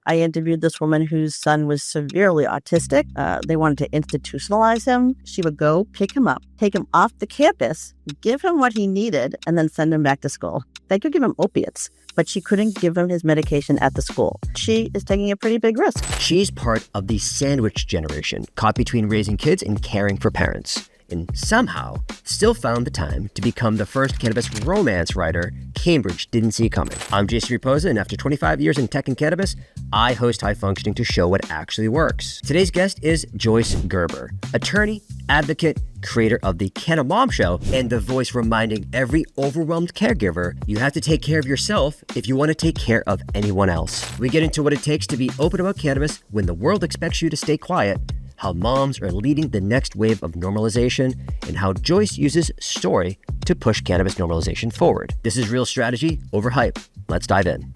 I interviewed this woman whose son was severely autistic. They wanted to institutionalize him. She would go pick him up, take him off the campus, give him what he needed, and then send him back to school. They could give him opiates, but she couldn't give him his medication at the school. She is taking a pretty big risk. She's part of the sandwich generation, caught between raising kids and caring for parents, and somehow still found the time to become the first cannabis romance writer Cambridge didn't see coming. I'm Jason Reposa, and after 25 years in tech and cannabis, I host High Functioning to show what actually works. Today's guest is Joyce Gerber, attorney, advocate, creator of the CannaMom show, and the voice reminding every overwhelmed caregiver you have to take care of yourself if you want to take care of anyone else. We get into what it takes to be open about cannabis when the world expects you to stay quiet, how moms are leading the next wave of normalization, and how Joyce uses story to push cannabis normalization forward. This is Real Strategy Over Hype. Let's dive in.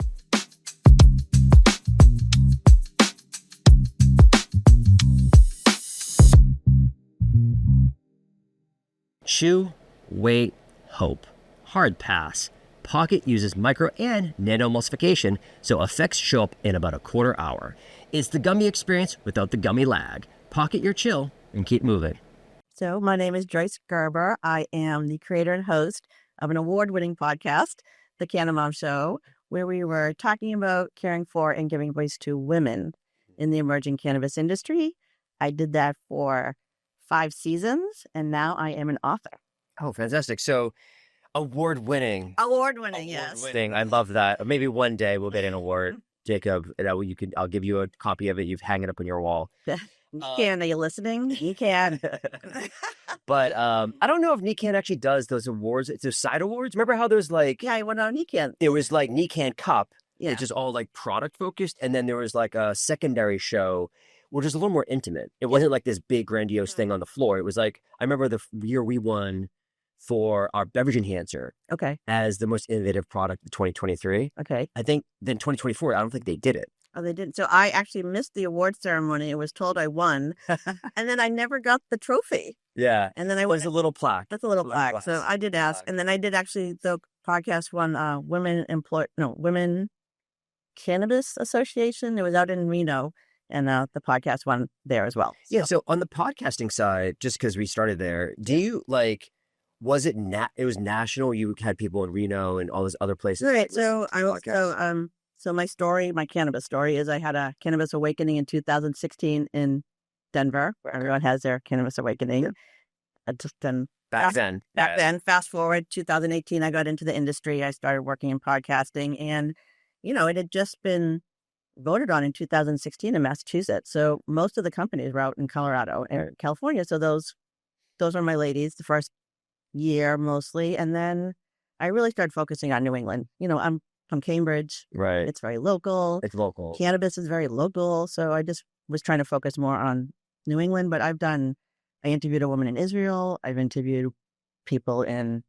Chew, wait, hope. Hard pass. Pocket uses micro and nano-emulsification, so effects show up in about a quarter hour. It's the gummy experience without the gummy lag. Pocket your chill and keep moving. So my name is Joyce Gerber. I am the creator and host of an award-winning podcast, The CannaMom Show, where we were talking about caring for and giving voice to women in the emerging cannabis industry. I did that for 5 seasons, and now I am an author. Oh, fantastic. So award-winning. Award-winning, yes. I love that. Maybe one day we'll get an award, Jacob. I'll give you a copy of it. You hang it up on your wall. Nikan, are you listening? Nikan. But I don't know if Nikan actually does those awards. It's those side awards. Remember how there's like... Yeah, I went on Nikan. It was like Nikan Cup, yeah. which is all like product focused. And then there was like a secondary show, which is a little more intimate. It wasn't like this big grandiose thing on the floor. It was like, I remember the year we won for our beverage enhancer as the most innovative product of 2023. Okay. I think then 2024, I don't think they did it. Oh, they didn't. So I actually missed the award ceremony. I was told I won, and then I never got the trophy. Yeah. And then I was a little plaque. That's a little plaque. So I did ask, and then I did actually, the podcast won Women Cannabis Association. It was out in Reno, and the podcast won there as well. Yeah. So on the podcasting side, just because we started there, do you like? Was it it was national? You had people in Reno and all those other places. Right. So my story, my cannabis story, is I had a cannabis awakening in 2016 in Denver, where everyone has their cannabis awakening. Yeah. Back then, fast forward 2018, I got into the industry. I started working in podcasting, and it had just been voted on in 2016 in Massachusetts. So most of the companies were out in Colorado and California. So those were my ladies the first year mostly, and then I really started focusing on New England. I'm from Cambridge. Right. It's very local. It's local. Cannabis is very local. So I just was trying to focus more on New England. But I interviewed a woman in Israel. I've interviewed people in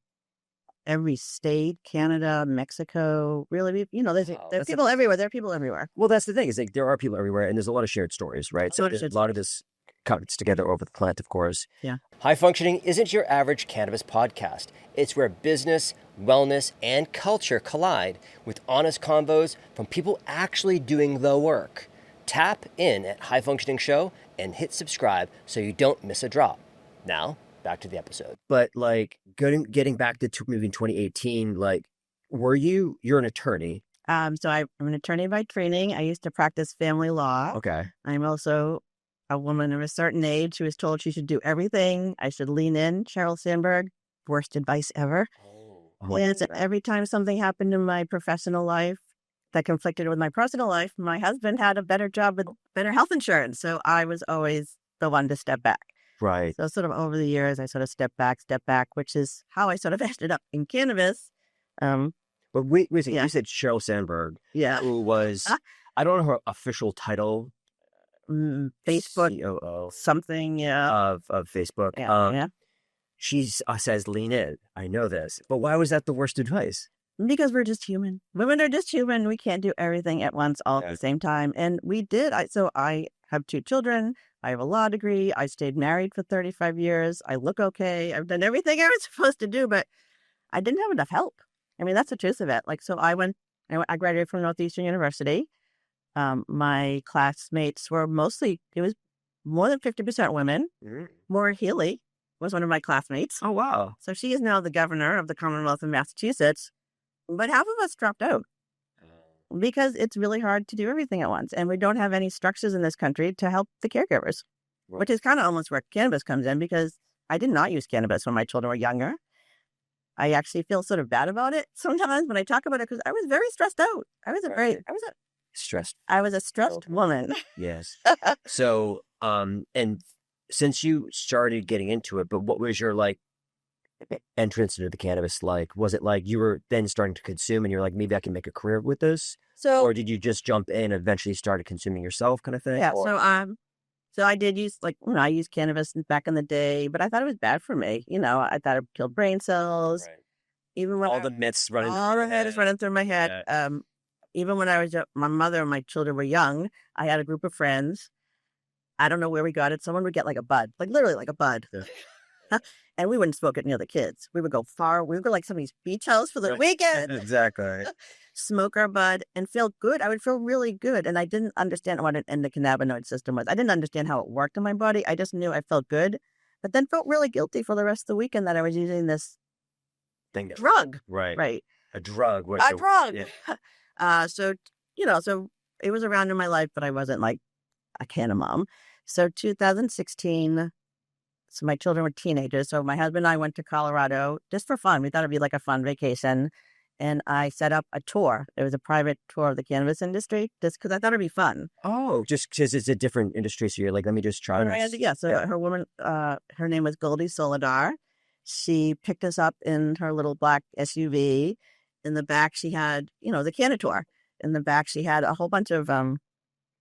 every state, Canada, Mexico. Really, there's people everywhere. There are people everywhere. Well, that's the thing. Is like there are people everywhere, and there's a lot of shared stories, right? So a lot of this comes together over the plant, of course. Yeah. High Functioning isn't your average cannabis podcast. It's where business, wellness, and culture collide with honest convos from people actually doing the work. Tap in at High Functioning Show and hit subscribe so you don't miss a drop. Now, back to the episode. But like getting back to moving 2018, like you're an attorney. So I'm an attorney by training. I used to practice family law. Okay. I'm also a woman of a certain age who was told she should do everything. I should lean in. Sheryl Sandberg, worst advice ever. And every time something happened in my professional life that conflicted with my personal life, my husband had a better job with better health insurance. So I was always the one to step back. Right. So sort of over the years, I sort of step back, which is how I sort of ended up in cannabis. But wait a second. You said Sheryl Sandberg. Yeah. Who was, I don't know her official title. Facebook COO something of Facebook. She says lean in. I know this, but why was that the worst advice? Because we're just human. Women are just human. We can't do everything at once all at the same time, and we did. So I have 2 children. I have a law degree. I stayed married for 35 years. I look okay. I've done everything I was supposed to do, but I didn't have enough help. I mean, that's the truth of it. Like, so I graduated from Northeastern University. My classmates were mostly, it was more than 50% women. Maura Healey was one of my classmates. Oh, wow. So she is now the governor of the Commonwealth of Massachusetts. But half of us dropped out because it's really hard to do everything at once. And we don't have any structures in this country to help the caregivers, which is kind of almost where cannabis comes in, because I did not use cannabis when my children were younger. I actually feel sort of bad about it sometimes when I talk about it, because I was very stressed out. I was a stressed woman. Yes. So, and since you started getting into it, but what was your entrance into the cannabis like? Was it like you were then starting to consume and you're like, maybe I can make a career with this? Or did you just jump in and eventually started consuming yourself kind of thing? Yeah. So I did use, I used cannabis back in the day, but I thought it was bad for me. I thought it killed brain cells. Right. Even when all the myths running all the head is running through my head. Yeah. Even when I was my mother and my children were young, I had a group of friends. I don't know where we got it. Someone would get a bud, literally a bud. Yeah. And we wouldn't smoke it near the kids. We would go far. We would go somebody's beach house for the weekend. Exactly. Smoke our bud and feel good. I would feel really good. And I didn't understand what an endocannabinoid system was. I didn't understand how it worked in my body. I just knew I felt good, but then felt really guilty for the rest of the weekend that I was using this drug. Right. A drug. A drug. Yeah. So it was around in my life, but I wasn't a CannaMom. So 2016, so my children were teenagers. So my husband and I went to Colorado just for fun. We thought it'd be a fun vacation. And I set up a tour. It was a private tour of the cannabis industry just because I thought it'd be fun. Oh, just because it's a different industry. So you're like, let me just try this. Yeah. So her woman, her name was Goldie Soledar. She picked us up in her little black SUV. In the back, she had, the Canna-Tour. In the back, she had a whole bunch of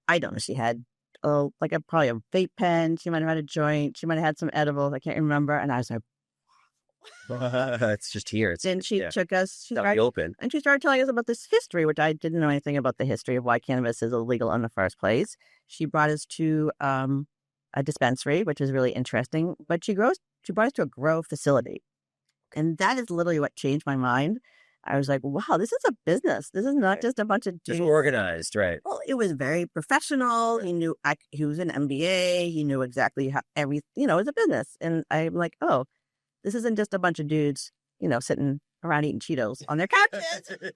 items. She had probably a vape pen. She might have had a joint. She might have had some edibles. I can't remember. And I was like, it's just here. Then she took us. She started open, and she started telling us about this history, which I didn't know anything about the history of why cannabis is illegal in the first place. She brought us to a dispensary, which is really interesting. But she brought us to a grow facility, and that is literally what changed my mind. I was like, wow, this is a business. This is not just a bunch of dudes. Just organized, right? Well, it was very professional. He knew he was an MBA. He knew exactly how everything, it was a business. And I'm like, oh, this isn't just a bunch of dudes, sitting around eating Cheetos on their couches.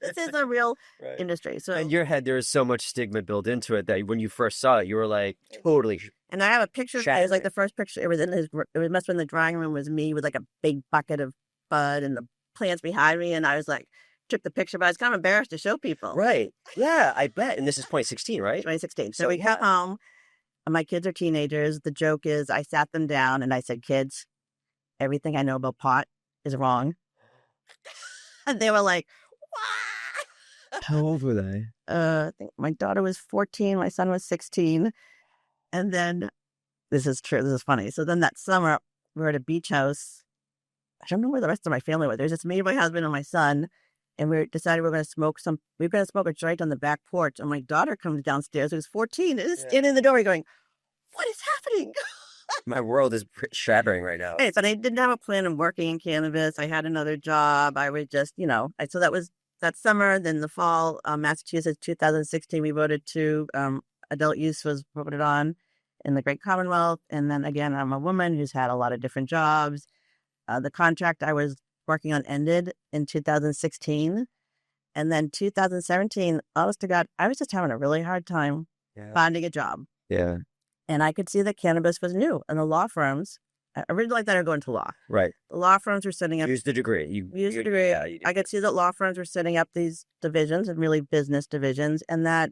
This is a real industry. So in your head, there was so much stigma built into it that when you first saw it, you were like, totally. And I have a picture. It was the first picture. It was must have been the drawing room was me with a big bucket of bud and the plants behind me. And I was took the picture, but I was kind of embarrassed to show people. Right. Yeah, I bet. And this is 2016, right? 2016. So we come home. And my kids are teenagers. The joke is I sat them down and I said, kids, everything I know about pot is wrong. And they were like, what? How old were they? I think my daughter was 14. My son was 16. And then, this is true. This is funny. So then that summer, we were at a beach house. I don't know where the rest of my family was. There's just me, my husband, and my son. And we decided we were going to smoke a joint on the back porch. And my daughter comes downstairs, who's 14, and is standing in the doorway going, what is happening? My world is shattering right now. But I didn't have a plan of working in cannabis. I had another job. I was just, so that was that summer. Then the fall, Massachusetts, 2016, we voted to adult use was voted on in the Great Commonwealth. And then again, I'm a woman who's had a lot of different jobs. The contract I was working on ended in 2016. And then 2017, honest to God, I was just having a really hard time finding a job. Yeah. And I could see that cannabis was new. And the law firms, I really like that are going to law. Right. The law firms were setting up. Use the degree. Use the degree. Yeah, I could see that law firms were setting up these divisions and really business divisions. And that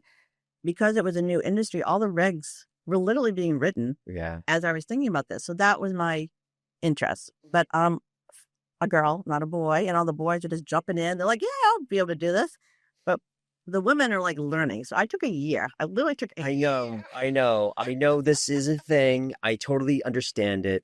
because it was a new industry, all the regs were literally being written as I was thinking about this. So that was my interest. But a girl, not a boy, and all the boys are just jumping in. They're like, yeah, I'll be able to do this. But the women are learning. So I took a year. I literally took a year. I know this is a thing. I totally understand it.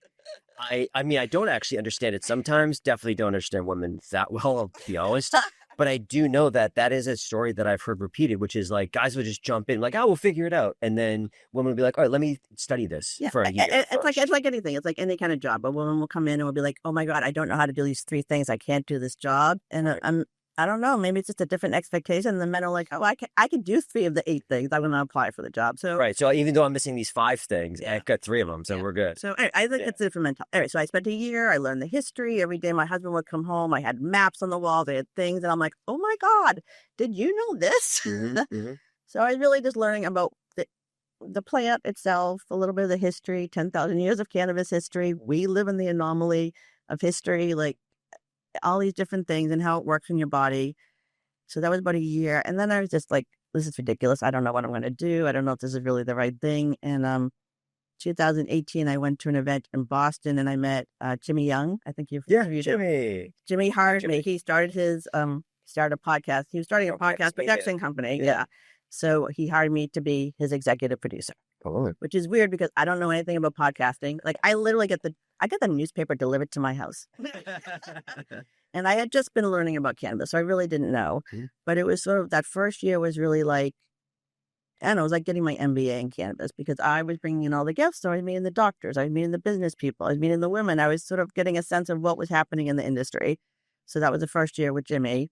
I mean, I don't actually understand it sometimes. Definitely don't understand women that well, I'll be honest. But I do know that is a story that I've heard repeated, which is guys would just jump in we'll figure it out. And then women would be like, all right, let me study this for a year. It's like anything. It's like any kind of job. A woman will come in and will be like, oh my God, I don't know how to do these three things. I can't do this job. And I don't know. Maybe it's just a different expectation. The men are like, oh, I can do 3 of the 8 things. I'm going to apply for the job. So Right. So even though I'm missing these 5 things, I've got 3 of them, so we're good. So I think it's different mentality. All right, so I spent a year. I learned the history. Every day my husband would come home. I had maps on the wall. They had things. And I'm like, oh, my God, did you know this? So I was really just learning about the plant itself, a little bit of the history, 10,000 years of cannabis history. We live in the anomaly of history, like all these different things and how it works in your body. So that was about a year. And then I was just like, this is ridiculous. I don't know what I'm going to do. I don't know if this is really the right thing. And 2018, I went to an event in Boston and I met Jimmy Young. I think you've Jimmy. Jimmy hired me. He started started a podcast. He was starting a podcast production company. Yeah. So he hired me to be his executive producer, which is weird because I don't know anything about podcasting. Like I literally get the newspaper delivered to my house. And I had just been learning about cannabis, so I really didn't know. But it was sort of, that first year was really like, I don't know, it was like getting my MBA in cannabis because I was bringing in all the guests. So I was meeting the doctors, I was meeting the business people, I was meeting the women. I was sort of getting a sense of what was happening in the industry. So that was the first year with Jimmy.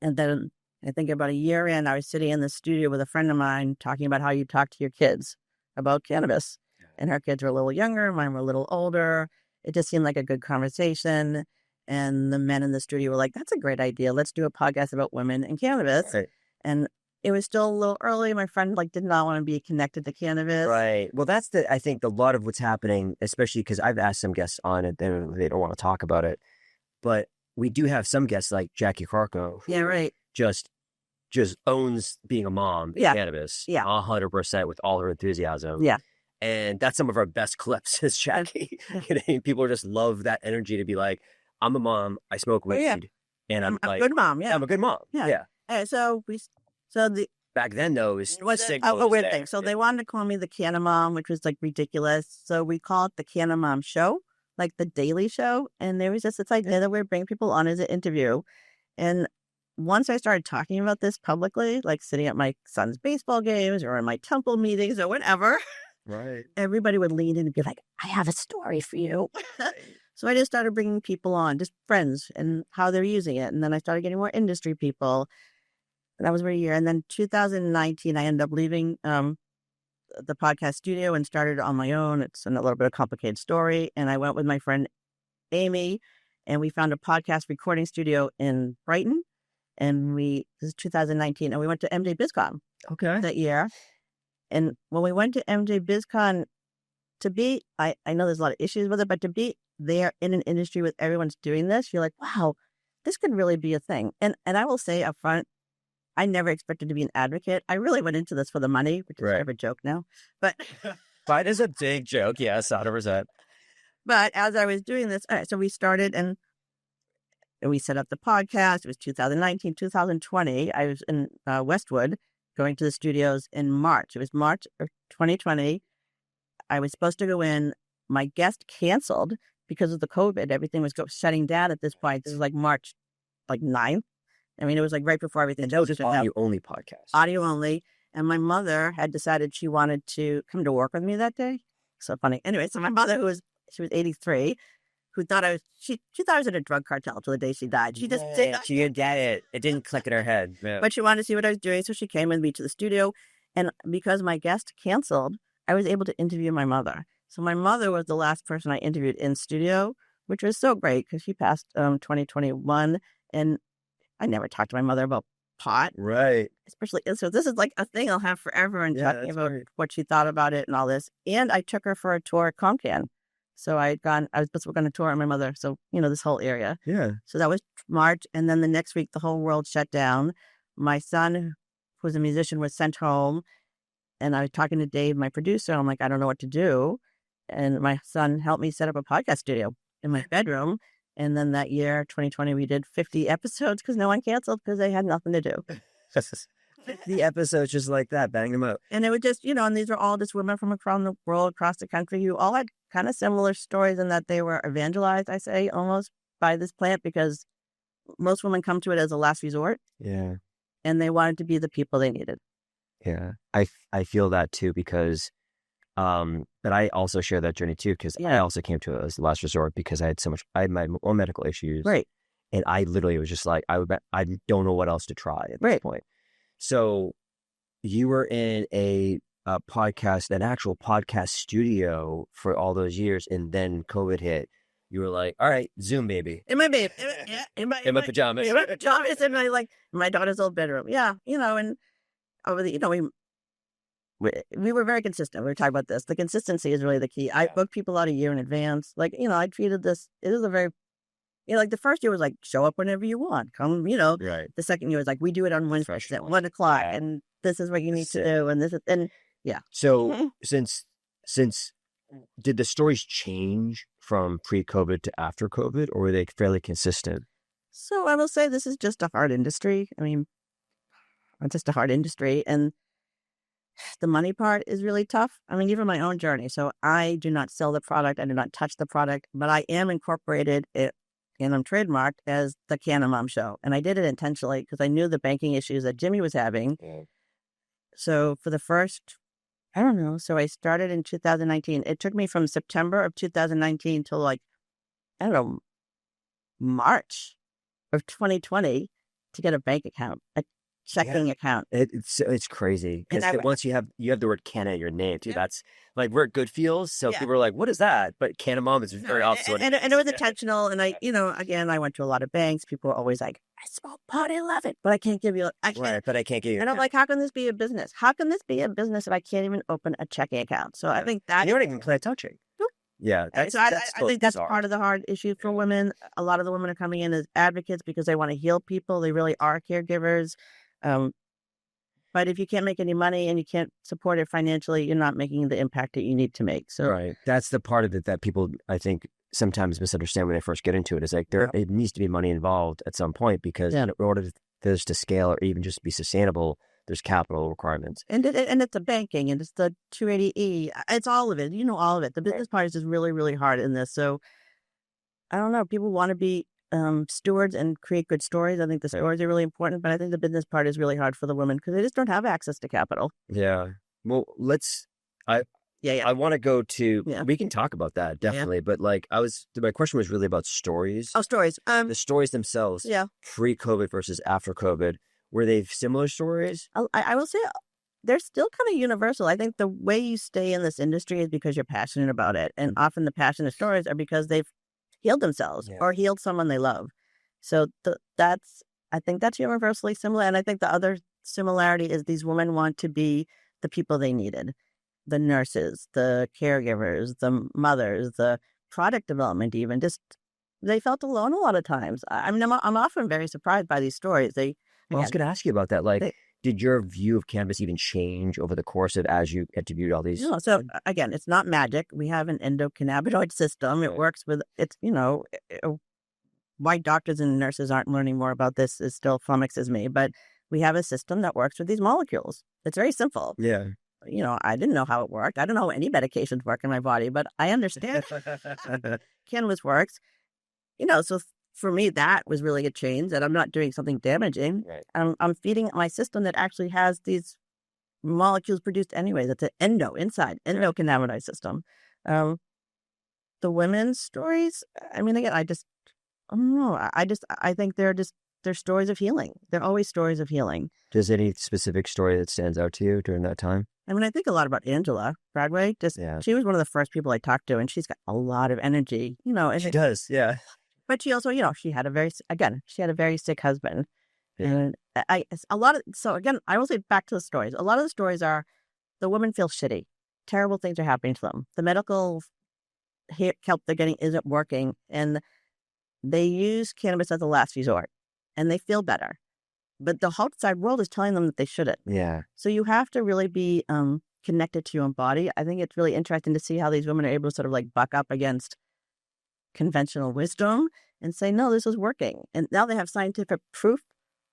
And then I think about a year in, I was sitting in the studio with a friend of mine talking about how you talk to your kids about cannabis. And her kids were a little younger, mine were a little older. It just seemed like a good conversation. And the men in the studio were like, that's a great idea. Let's do a podcast about women and cannabis. Right. And it was still a little early. My friend did not want to be connected to cannabis. Right. Well, that's I think a lot of what's happening, especially because I've asked some guests on it, they don't want to talk about it. But we do have some guests like Jackie Carco. Yeah, right. Just owns being a mom in cannabis. Yeah. 100% with all her enthusiasm. Yeah. And that's some of our best clips is Jackie. People just love that energy to be like, I'm a mom, I smoke weed, and I'm like, a good mom. Yeah. I'm a good mom. Yeah. And back then though, it was a weird thing. So they wanted to call me the CannaMom, which was like ridiculous. So we called it the CannaMom show, like the daily show. And there was just this idea that we'd bring people on as an interview. And once I started talking about this publicly, like sitting at my son's baseball games or in my temple meetings or whatever, right, everybody would lean in and be like, I have a story for you. So I just started bringing people on, just friends, and how they're using it. And then I started getting more industry people. And that was for a year. And then 2019, I ended up leaving the podcast studio and started on my own. It's a little bit of a complicated story. And I went with my friend Amy, and we found a podcast recording studio in Brighton. And this is 2019, and we went to MJ BizCon that year. And when we went to MJ BizCon, I know there's a lot of issues with it, but to be there in an industry with everyone's doing this, you're like, wow, this could really be a thing. And I will say up front, I never expected to be an advocate. I really went into this for the money, which is kind of a joke now. But it is a big joke, yes, 100%. But as I was doing this, so we started and we set up the podcast. It was 2019, 2020. I was in Westwood going to the studios in March. It was March of 2020. I was supposed to go in. My guest canceled because of the COVID. Everything was shutting down at this point. This is like March 9th. I mean, it was like right before everything. And that was just audio-only podcast. Audio only. And my mother had decided she wanted to come to work with me that day. So funny. Anyway, so my mother, she was 83, who thought she thought I was in a drug cartel till the day she died. She just didn't. She didn't get it. It didn't click in her head. Yeah. But she wanted to see what I was doing. So she came with me to the studio. And because my guest canceled, I was able to interview my mother. So my mother was the last person I interviewed in studio, which was so great because she passed 2021. And I never talked to my mother about pot. Right. Especially, so this is like a thing I'll have forever and talking about what she thought about it and all this. And I took her for a tour at ComCan. So I was supposed to go on a tour with my mother. So, this whole area. Yeah. So that was March. And then the next week, the whole world shut down. My son, who was a musician, was sent home. And I was talking to Dave, my producer. I'm like, I don't know what to do. And my son helped me set up a podcast studio in my bedroom. And then that year, 2020, we did 50 episodes because no one canceled because they had nothing to do. 50 episodes just like that, bang them out. And it would just, and these were all just women from around the world, across the country, who all had kind of similar stories in that they were evangelized, I say, almost by this plant because most women come to it as a last resort. Yeah. And they wanted to be the people they needed. Yeah. I feel that too because, but I also share that journey too because I also came to it as the last resort because I had my own medical issues. Right. And I literally was just like, I don't know what else to try at this point. So you were in a podcast, an actual podcast studio for all those years, and then COVID hit. You were like, all right, Zoom, baby. In my baby, in my pajamas. In my pajamas, in my daughter's old bedroom. Yeah, and over we were very consistent. We were talking about this. The consistency is really the key. I booked people out a year in advance. Like, I treated this, it is a very, like the first year was like, show up whenever you want. Come, Right. The second year was like, we do it on Wednesdays at 1:00 and this is what you need to do. And this is, and yeah. So since did the stories change from pre-COVID to after COVID, or were they fairly consistent? So I will say this is just a hard industry. I mean, it's just a hard industry. And the money part is really tough. I mean, even my own journey. So I do not sell the product. I do not touch the product, but I am incorporated it, and I'm trademarked as the CannaMom show. And I did it intentionally because I knew the banking issues that Jimmy was having. Yeah. So for the first, I don't know. So I started in 2019. It took me from September of 2019 till like, I don't know, March of 2020 to get a bank account, a checking account. It's crazy because once you have the word Canna in your name too. That's like where good feels. So people are like, "What is that?" But CannaMom is very opposite. And it was intentional. And I, again, I went to a lot of banks. People were always like, "I smoke pot, I love it, but I can't give you." Right, but I can't give you. And I'm like, "How can this be a business? How can this be a business if I can't even open a checking account?" So I think that you don't even play touching. Nope. Yeah, I think that's part of the hard issue for women. A lot of the women are coming in as advocates because they want to heal people. They really are caregivers. But if you can't make any money and you can't support it financially, you're not making the impact that you need to make. So right, that's the part of it that people, I think, sometimes misunderstand when they first get into it. Is like it needs to be money involved at some point because in order for this to scale or even just be sustainable, there's capital requirements. And it's the banking and it's the 280E. It's all of it. All of it. The business part is just really, really hard in this. So I don't know. People want to be stewards and create good stories. I think the stories are really important, but I think the business part is really hard for the women because they just don't have access to capital. Yeah. Well, I want to go to, we can talk about that definitely, but my question was really about stories. Oh, stories. The stories themselves. Yeah. Pre-COVID versus after COVID. Were they similar stories? I will say they're still kind of universal. I think the way you stay in this industry is because you're passionate about it. And often the passionate stories are because they've healed themselves or healed someone they love. So I think that's universally similar. And I think the other similarity is these women want to be the people they needed. The nurses, the caregivers, the mothers, the product development even. Just, they felt alone a lot of times. I mean, I'm often very surprised by these stories. I was going to ask you about that. Did your view of cannabis even change over the course of as you interviewed all these? No, so again, it's not magic. We have an endocannabinoid system. It works with, why doctors and nurses aren't learning more about this is still flummoxes me. But we have a system that works with these molecules. It's very simple. Yeah. I didn't know how it worked. I don't know how any medications work in my body, but I understand cannabis works. So for me, that was really a change, that I'm not doing something damaging. Right. I'm feeding my system that actually has these molecules produced anyway. That's an endocannabinoid system. The women's stories, I mean, again, I don't know. I think they're stories of healing. They're always stories of healing. Does any specific story that stands out to you during that time? I mean, I think a lot about Angela Bradway. She was one of the first people I talked to, and she's got a lot of energy. And she does, yeah. But she also, she had a very sick husband. Yeah. And I will say back to the stories. A lot of the stories are the women feel shitty. Terrible things are happening to them. The medical help they're getting isn't working. And they use cannabis as a last resort. And they feel better. But the outside world is telling them that they shouldn't. Yeah. So you have to really be connected to your own body. I think it's really interesting to see how these women are able to sort of buck up against conventional wisdom and say, no, this is working. And now they have scientific proof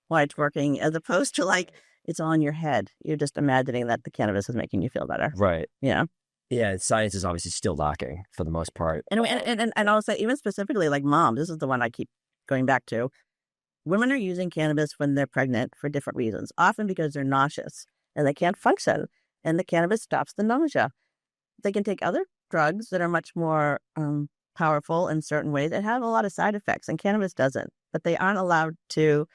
why it's working, as opposed to it's all in your head. You're just imagining that the cannabis is making you feel better. Right. Yeah. Yeah. Science is obviously still lacking for the most part. And I'll say, even specifically moms, this is the one I keep going back to. Women are using cannabis when they're pregnant for different reasons, often because they're nauseous and they can't function. And the cannabis stops the nausea. They can take other drugs that are much more powerful in certain ways and have a lot of side effects, and cannabis doesn't. but they aren't allowed to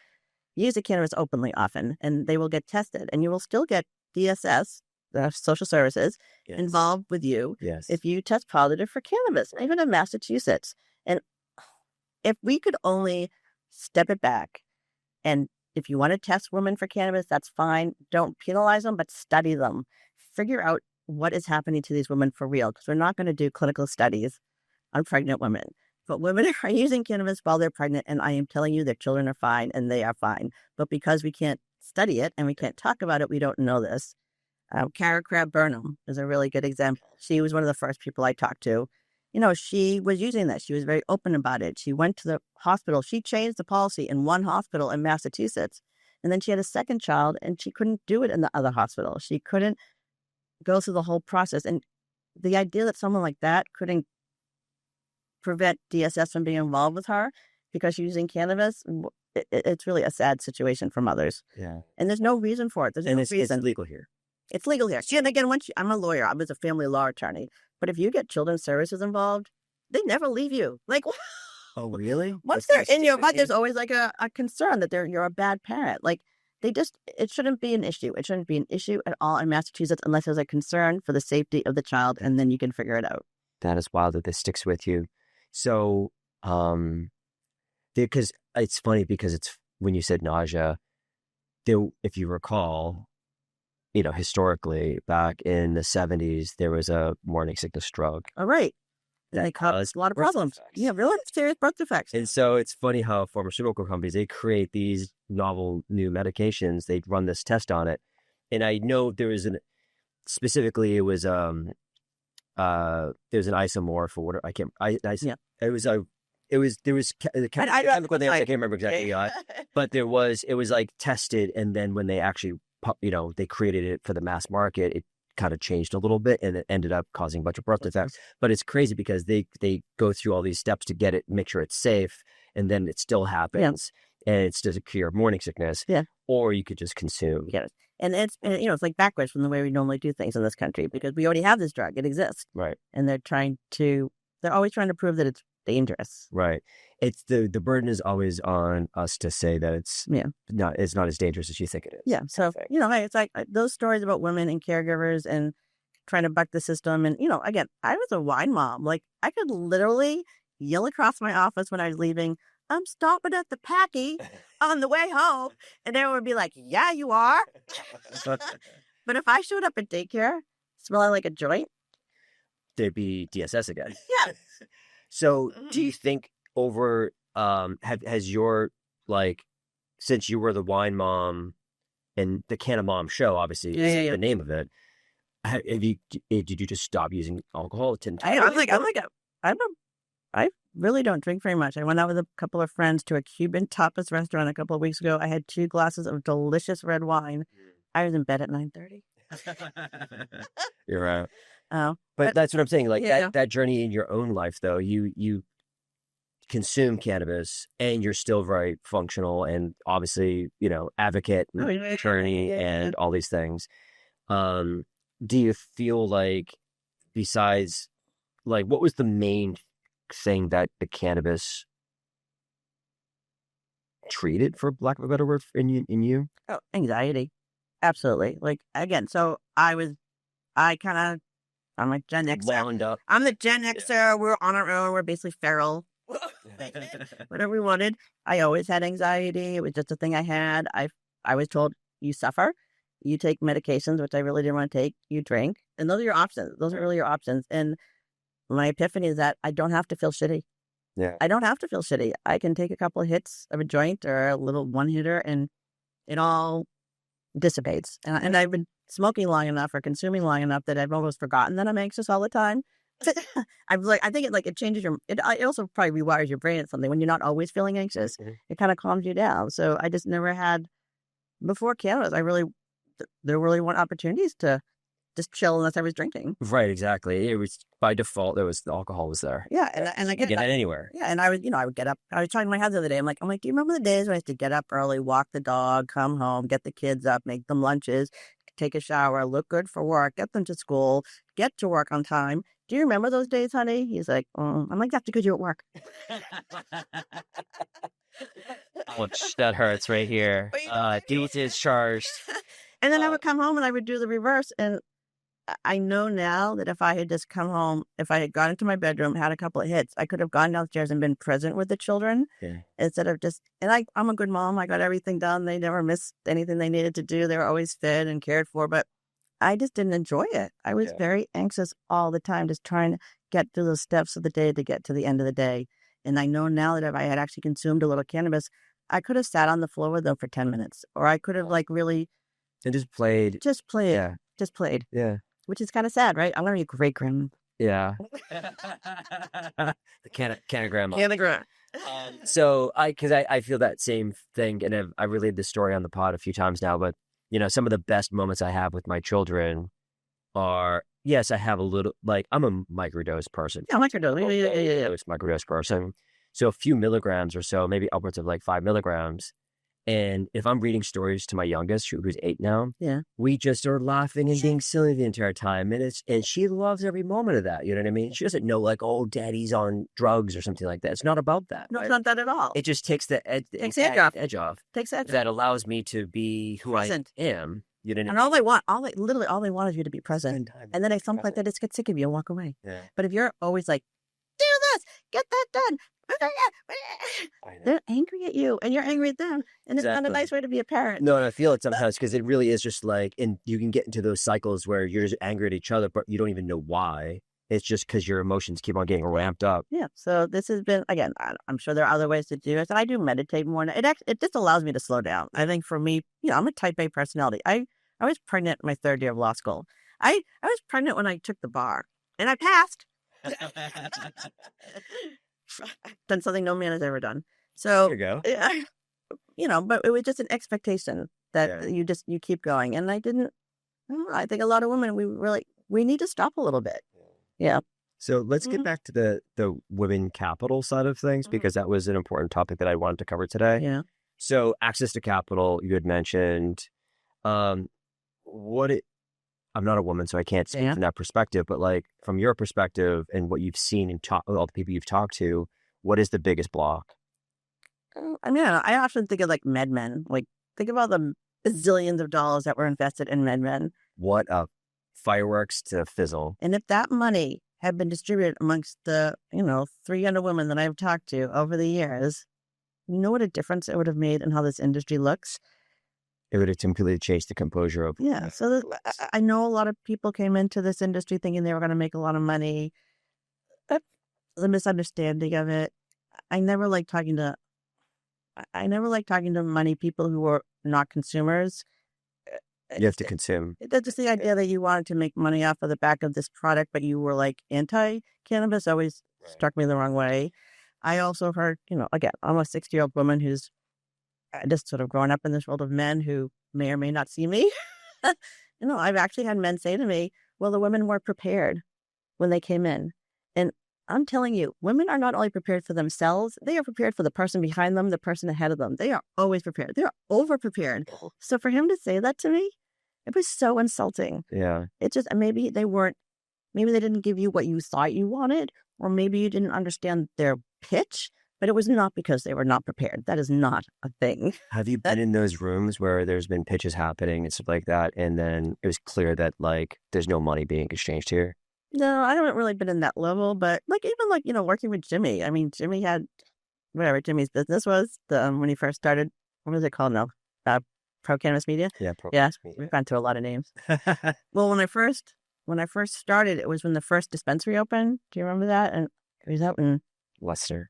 use the cannabis openly often, and they will get tested, and you will still get DSS, the social services, involved with you if you test positive for cannabis, even in Massachusetts. And if we could only step it back, and if you want to test women for cannabis, that's fine. Don't penalize them, but study them. Figure out what is happening to these women for real, because we're not going to do clinical studies on pregnant women. But women are using cannabis while they're pregnant, and I am telling you their children are fine, and they are fine. But because we can't study it and we can't talk about it, we don't know this. Cara Crab Burnham is a really good example. She was one of the first people I talked to. She was using this. She was very open about it. She went to the hospital. She changed the policy in one hospital in Massachusetts. And then she had a second child, and she couldn't do it in the other hospital. She couldn't go through the whole process. And the idea that someone like that couldn't prevent DSS from being involved with her because she's using cannabis, it's really a sad situation for mothers. Yeah. And there's no reason for it. It's legal here. It's legal here. And again, I'm a lawyer. I was a family law attorney. But if you get children's services involved, they never leave you. Like, oh, really? Once they're in your butt, there's always like a concern that you're a bad parent. Like, it shouldn't be an issue. It shouldn't be an issue at all in Massachusetts unless there's a concern for the safety of the child, and then you can figure it out. That is wild that this sticks with you. So, because it's funny because it's when you said nausea, if you recall, historically back in the 70s, there was a morning sickness drug. Oh, right. That caused a lot of problems. Effects. Yeah, really serious birth defects. And so it's funny how pharmaceutical companies, they create these novel new medications. They run this test on it. And I know there was specifically it was there's an isomorph or whatever. I can't. It was the chemical name. I can't remember exactly. But it was like tested, and then when they actually they created it for the mass market, it kind of changed a little bit, and it ended up causing a bunch of birth defects. But it's crazy because they go through all these steps to get it, make sure it's safe, and then it still happens, and it's to cure morning sickness. Yeah. Or you could just consume. Yeah. And it's like backwards from the way we normally do things in this country because we already have this drug. It exists. Right. And they're always trying to prove that it's dangerous. Right. It's the burden is always on us to say that it's not as dangerous as you think it is. Yeah. So, it's like those stories about women and caregivers and trying to buck the system. And, again, I was a wine mom. Like, I could literally yell across my office when I was leaving, I'm stopping at the Packy on the way home. And everyone would be like, yeah, you are. But if I showed up at daycare smelling like a joint, there'd be DSS again. Yeah. So do you think over, has your, since you were the wine mom and the CannaMom show, obviously, is the name of it, did you just stop using alcohol? I really don't drink very much. I went out with a couple of friends to a Cuban tapas restaurant a couple of weeks ago. I had 2 glasses of delicious red wine. I was in bed at 9:30. You're right. But that's what I'm saying. Like that journey in your own life, though, you consume cannabis and you're still very functional and obviously, advocate, and attorney, and all these things. Do you feel like besides, what was the main thing that the cannabis treated, for lack of a better word, in you? Oh, anxiety. Absolutely. Again, so I'm a Gen Xer. Wound up. I'm the Gen Xer. Yeah. We're on our own. We're basically feral. Whatever we wanted. I always had anxiety. It was just a thing I had. I was told, you suffer. You take medications, which I really didn't want to take. You drink. And those are your options. Those are really your options. And my epiphany is that I don't have to feel shitty. Yeah. I don't have to feel shitty. I can take a couple of hits of a joint or a little one hitter and it all dissipates. And I've been smoking long enough or consuming long enough that I've almost forgotten that I'm anxious all the time. I think it changes it also probably rewires your brain at something. When you're not always feeling anxious, it kind of calms you down. So I just never had, before cannabis, there really weren't opportunities to just chill unless I was drinking. Right, exactly. It was by default. The alcohol was there. Yeah, and I get it anywhere. Yeah, and I would get up. I was talking to my husband the other day. I'm like, do you remember the days when I used to get up early, walk the dog, come home, get the kids up, make them lunches, take a shower, look good for work, get them to school, get to work on time, do you remember those days, honey? He's like, I'm like, that's because you're at work. Ouch, that hurts right here. Guilt is charged. And then I would come home and I would do the reverse. And I know now that if I had just come home, if I had gone into my bedroom, had a couple of hits, I could have gone downstairs and been present with the children instead of just, and I'm a good mom. I got everything done. They never missed anything they needed to do. They were always fed and cared for, but I just didn't enjoy it. I was very anxious all the time, just trying to get through those steps of the day to get to the end of the day. And I know now that if I had actually consumed a little cannabis, I could have sat on the floor with them for 10 minutes, or I could have like really. And just played. Yeah. Just played. Yeah. Which is kind of sad, right? I'm going to be a great grandma. Yeah. The Canna-Grandma. Canna-Grandma. So because I feel that same thing, and I've relayed this story on the pod a few times now, but some of the best moments I have with my children are, yes, I have a little, like, I'm a microdose person. Yeah, microdose. Yeah. Microdose person. So a few milligrams or so, maybe upwards of like 5 milligrams. And if I'm reading stories to my youngest, who's 8 now, we just are laughing and being silly the entire time. And she loves every moment of that. You know what I mean? She doesn't know like, oh, daddy's on drugs or something like that. It's not about that. No, it's not that at all. It just takes the edge off. Takes edge that allows me to be who present. I am. You know what I mean? And all they want is you to be present. And then at some point they just get sick of you and walk away. Yeah. But if you're always like, do this, get that done. They're angry at you and you're angry at them. And it's not a nice way to be a parent. No, and I feel it sometimes because it really is just like, and you can get into those cycles where you're just angry at each other, but you don't even know why. It's just because your emotions keep on getting ramped up. Yeah. So this has been, again, I'm sure there are other ways to do it. And I do meditate more. And it just allows me to slow down. I think for me, I'm a type A personality. I was pregnant my 3rd year of law school. I was pregnant when I took the bar and I passed. Done something no man has ever done. So there you go. But it was just an expectation that you keep going. And I I think a lot of women, we need to stop a little bit. Yeah. So let's get back to the women capital side of things, because that was an important topic that I wanted to cover today. Yeah. So access to capital, you had mentioned, I'm not a woman, so I can't speak from that perspective, but like from your perspective and what you've seen and all the people you've talked to, what is the biggest block? I mean, I often think of like MedMen. Like, think about the bazillions of dollars that were invested in MedMen. What a fireworks to fizzle. And if that money had been distributed amongst the, 300 women that I've talked to over the years, you know what a difference it would have made in how this industry looks? It would have completely changed the composure of. Yeah. So I know a lot of people came into this industry thinking they were going to make a lot of money. That's the misunderstanding of it. I never like talking to money people who are not consumers. You have to consume. That's just the idea that you wanted to make money off of the back of this product, but you were like anti-cannabis always struck me the wrong way. I also heard, again, I'm a 60-year-old woman who's just sort of growing up in this world of men who may or may not see me. I've actually had men say to me, well, the women weren't prepared when they came in. And I'm telling you, women are not only prepared for themselves, they are prepared for the person behind them, the person ahead of them. They are always prepared. They're over-prepared. So for him to say that to me, it was so insulting. Yeah. It's just, maybe they didn't give you what you thought you wanted, or maybe you didn't understand their pitch. But it was not because they were not prepared. That is not a thing. Have you been in those rooms where there's been pitches happening and stuff like that, and then it was clear that like there's no money being exchanged here? No, I haven't really been in that level. But working with Jimmy. I mean, Jimmy had whatever Jimmy's business was when he first started. What was it called now? Pro Cannabis Media. Yeah, Pro Cannabis Media. We've gone to a lot of names. Well, when I first started, it was when the first dispensary opened. Do you remember that? And it was out in Leicester.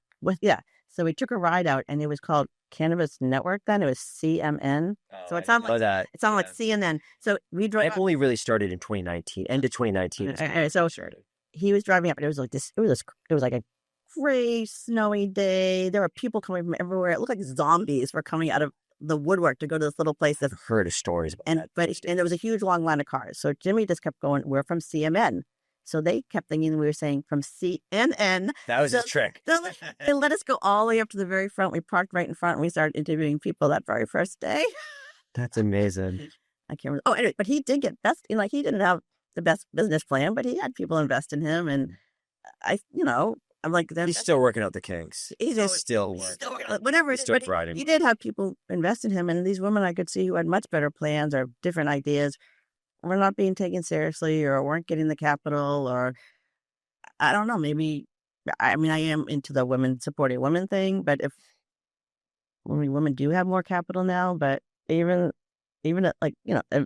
So we took a ride out, and it was called Cannabis Network. Then it was CMN. So it sounded like CNN. So we drove. I've only really started in 2019, end of 2019. So he was driving up, and it was like this. It was like a gray, snowy day. There were people coming from everywhere. It looked like zombies were coming out of the woodwork to go to this little place. I've heard of stories about that. But there was a huge long line of cars. So Jimmy just kept going, we're from CMN. So they kept thinking we were saying from CNN. That was his trick. They let us go all the way up to the very front. We parked right in front, and we started interviewing people that very first day. That's amazing. I can't remember. Oh, anyway, but he did get best. He didn't have the best business plan, but he had people invest in him. And I'm like, he's still working out the kinks. He's still whatever. He's still riding. He did have people invest in him. And these women I could see who had much better plans or different ideas were not being taken seriously or weren't getting the capital, or I don't know, maybe, I mean, I am into the women supporting women thing, but if women do have more capital now, but even at like, I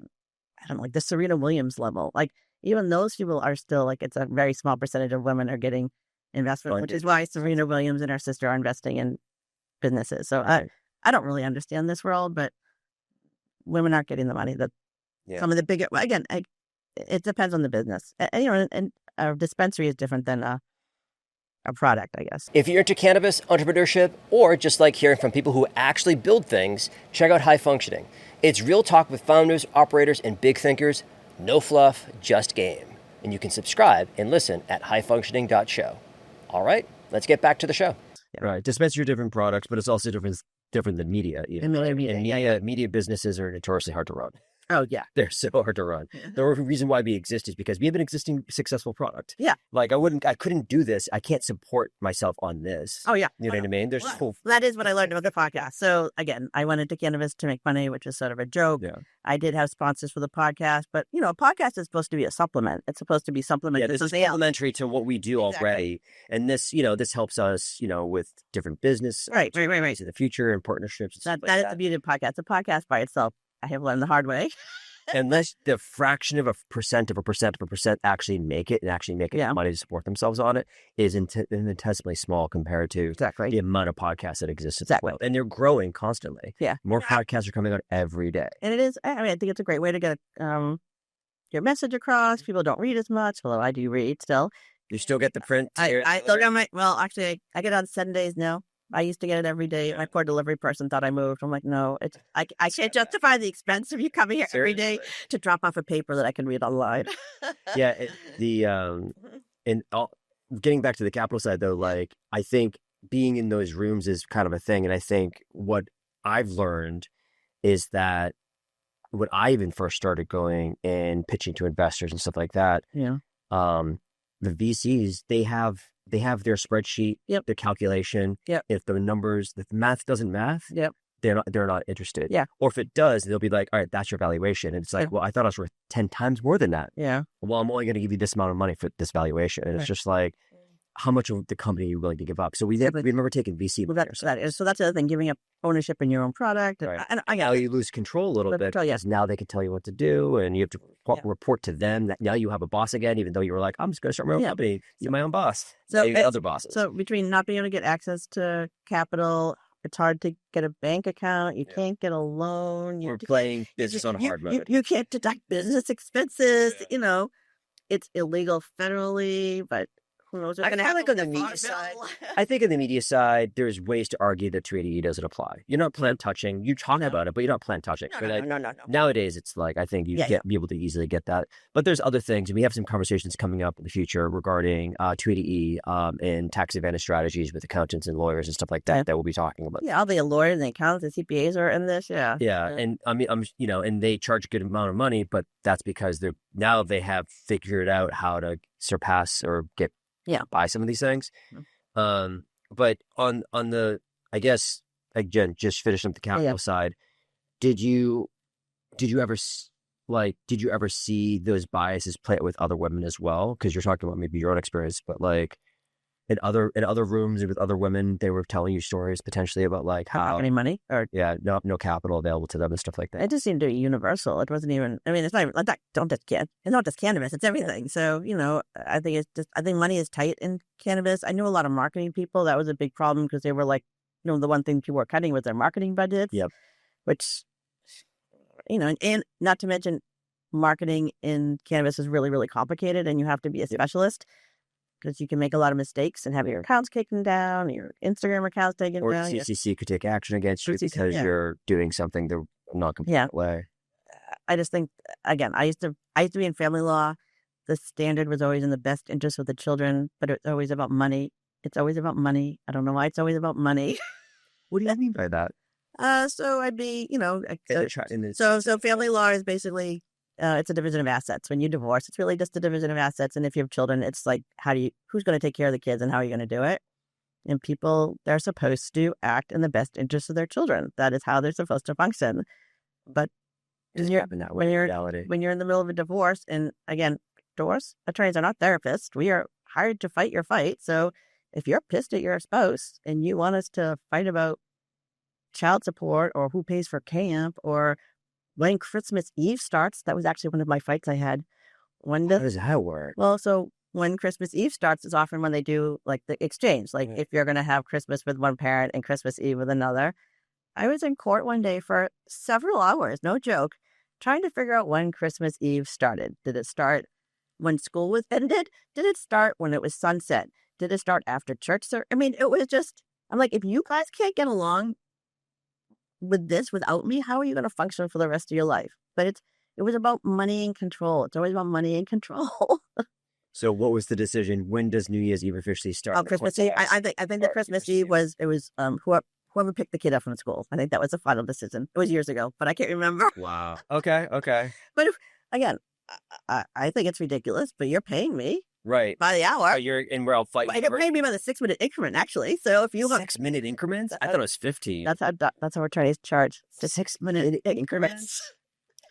don't know, like the Serena Williams level, like even those people are still like, it's a very small percentage of women are getting investment, which is why Serena Williams and her sister are investing in businesses. So I don't really understand this world, but women aren't getting the money that some of the bigger, again, it depends on the business. And a dispensary is different than a product, I guess. If you're into cannabis, entrepreneurship, or just like hearing from people who actually build things, check out High Functioning. It's real talk with founders, operators, and big thinkers. No fluff, just game. And you can subscribe and listen at highfunctioning.show. All right, let's get back to the show. Yeah. Right, dispensaries are different products, but it's also different than media. Media businesses are notoriously hard to run. Oh, yeah. They're so hard to run. Yeah. The reason why we exist is because we have an existing successful product. Yeah. Like I couldn't do this. I can't support myself on this. Oh, yeah. You know what I mean? That is what I learned about the podcast. So again, I went into cannabis to make money, which is sort of a joke. Yeah. I did have sponsors for the podcast, but a podcast is supposed to be a supplement. It's supposed to be supplementary. Yeah, this is complementary to what we do already. And this, this helps us, with different business. Right. In the future and partnerships. And that is the beauty of the podcast. The podcast by itself, I have learned the hard way. Unless the fraction of a percent actually make it and actually make money to support themselves on it is infinitesimally small compared to the amount of podcasts that exist. And they're growing constantly. Yeah. More podcasts are coming out every day. And it is, I think it's a great way to get your message across. People don't read as much, although I do read still. You still get the print? I still got I get on Sundays now. I used to get it every day. My poor delivery person thought I moved. I'm like, no, I can't justify the expense of you coming here every day to drop off a paper that I can read online. Yeah, getting back to the capital side though, like I think being in those rooms is kind of a thing, and I think what I've learned is that when I even first started going and pitching to investors and stuff like that, the VCs they have their spreadsheet, their calculation. If the math doesn't math, they're not interested. Yeah. Or if it does, they'll be like, all right, that's your valuation. And it's like, well, I thought I was worth 10 times more than that. Yeah. Well, I'm only going to give you this amount of money for this valuation. And it's just like, how much of the company are you willing to give up? So we remember taking VC. So that's the other thing, giving up ownership in your own product. Right. And now you lose control a little bit because now they can tell you what to do and you have to report to them. That now you have a boss again, even though you were like, I'm just going to start my own company. You're my own boss. So other bosses. So between not being able to get access to capital, it's hard to get a bank account. You can't get a loan. We're playing business on hard mode. You can't deduct business expenses. It's illegal federally, but who knows? I think on the media side, I think on the media side, there's ways to argue that 280E doesn't apply. You're not plant touching. You talk about it, but you're not plant touching. No. Nowadays, it's like, I think you can't be able to easily get that. But there's other things, and we have some conversations coming up in the future regarding 280E and tax advantage strategies with accountants and lawyers and stuff like that that we'll be talking about. Yeah, all the lawyers and the accountants and CPAs are in this. Yeah. And I mean, and they charge a good amount of money, but that's because they have figured out how to surpass or buy some of these things. But on the, I guess, again, just finishing up the capital side, did you ever see those biases play out with other women as well? Because you're talking about maybe your own experience, but like in other rooms with other women, they were telling you stories potentially about like how any money or no capital available to them and stuff like that. It just seemed to be universal. It wasn't even. I mean, it's not even like that. It's not just cannabis. It's everything. So I think money is tight in cannabis. I knew a lot of marketing people. That was a big problem because they were like, the one thing people were cutting was their marketing budgets. Yep. Which, and not to mention, marketing in cannabis is really, really complicated, and you have to be a specialist. Because you can make a lot of mistakes and have your accounts taken down, your Instagram accounts taken down. Or CCC could take action against you because you're doing something the not complete way. I just think, again, I used to be in family law. The standard was always in the best interest of the children, but it's always about money. It's always about money. I don't know why it's always about money. What do you mean by that? So I'd be, so family law is basically it's a division of assets. When you divorce, it's really just a division of assets. And if you have children, it's like, who's going to take care of the kids and how are you going to do it? And people, they're supposed to act in the best interest of their children. That is how they're supposed to function. But when you're in the middle of a divorce, and again, divorce attorneys are not therapists. We are hired to fight your fight. So if you're pissed at your spouse and you want us to fight about child support or who pays for camp or when Christmas Eve starts, that was actually one of my fights I had. How does that work? Well, so when Christmas Eve starts is often when they do like the exchange. Like if you're going to have Christmas with one parent and Christmas Eve with another. I was in court one day for several hours, no joke, trying to figure out when Christmas Eve started. Did it start when school was ended? Did it start when it was sunset? Did it start after church? I mean, it was just, I'm like, if you guys can't get along with this without me, how are you going to function for the rest of your life? But it was about money and control. It's always about money and control. So what was the decision? When does New Year's Eve officially start? Oh, Christmas Eve. I think the Christmas Eve was whoever picked the kid up from school. I think that was the final decision. It was years ago, but I can't remember. Wow. Okay. But again, I think it's ridiculous. But you're paying me right by the hour. We're all fighting. You're paying me by the 6-minute increment, actually. So if you 6-minute increments, I thought it was 15. That's how attorneys charge the 6-minute increments.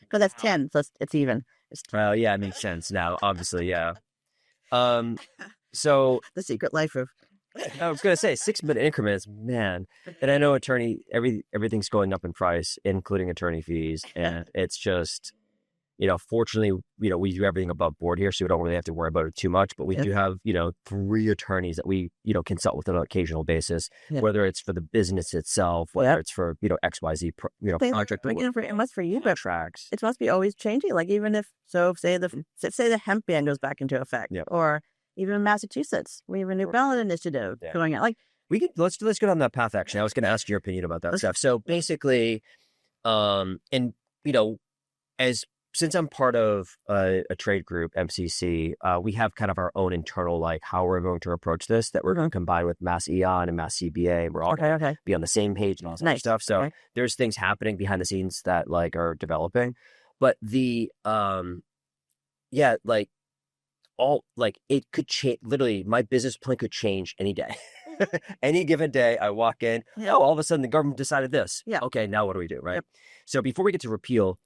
Because that's 10, so it's even. Well, yeah, it makes sense now. Obviously, yeah. So the secret life of. I was gonna say 6-minute increments, man. And I know everything's going up in price, including attorney fees, and it's just. Fortunately, we do everything above board here, so we don't really have to worry about it too much. But we do have, 3 attorneys that we, consult with on an occasional basis, whether it's for the business itself, whether it's for, XYZ, project. It must for you, but tracks. It must be always changing. Like even if, say the hemp ban goes back into effect, or even in Massachusetts, we have a new ballot initiative going on. Like let's go down that path. Actually, I was going to ask your opinion about that stuff. So basically, since I'm part of a trade group, MCC, we have kind of our own internal, like, how we're going to approach this, that we're going to combine with Mass EON and Mass CBA. We're all going to be on the same page and all that stuff. So there's things happening behind the scenes that, like, are developing. But it could change. Literally, my business plan could change any day. Any given day, I walk in, all of a sudden the government decided this. Yeah. Okay, now what do we do, right? Yep. So before we get to repeal,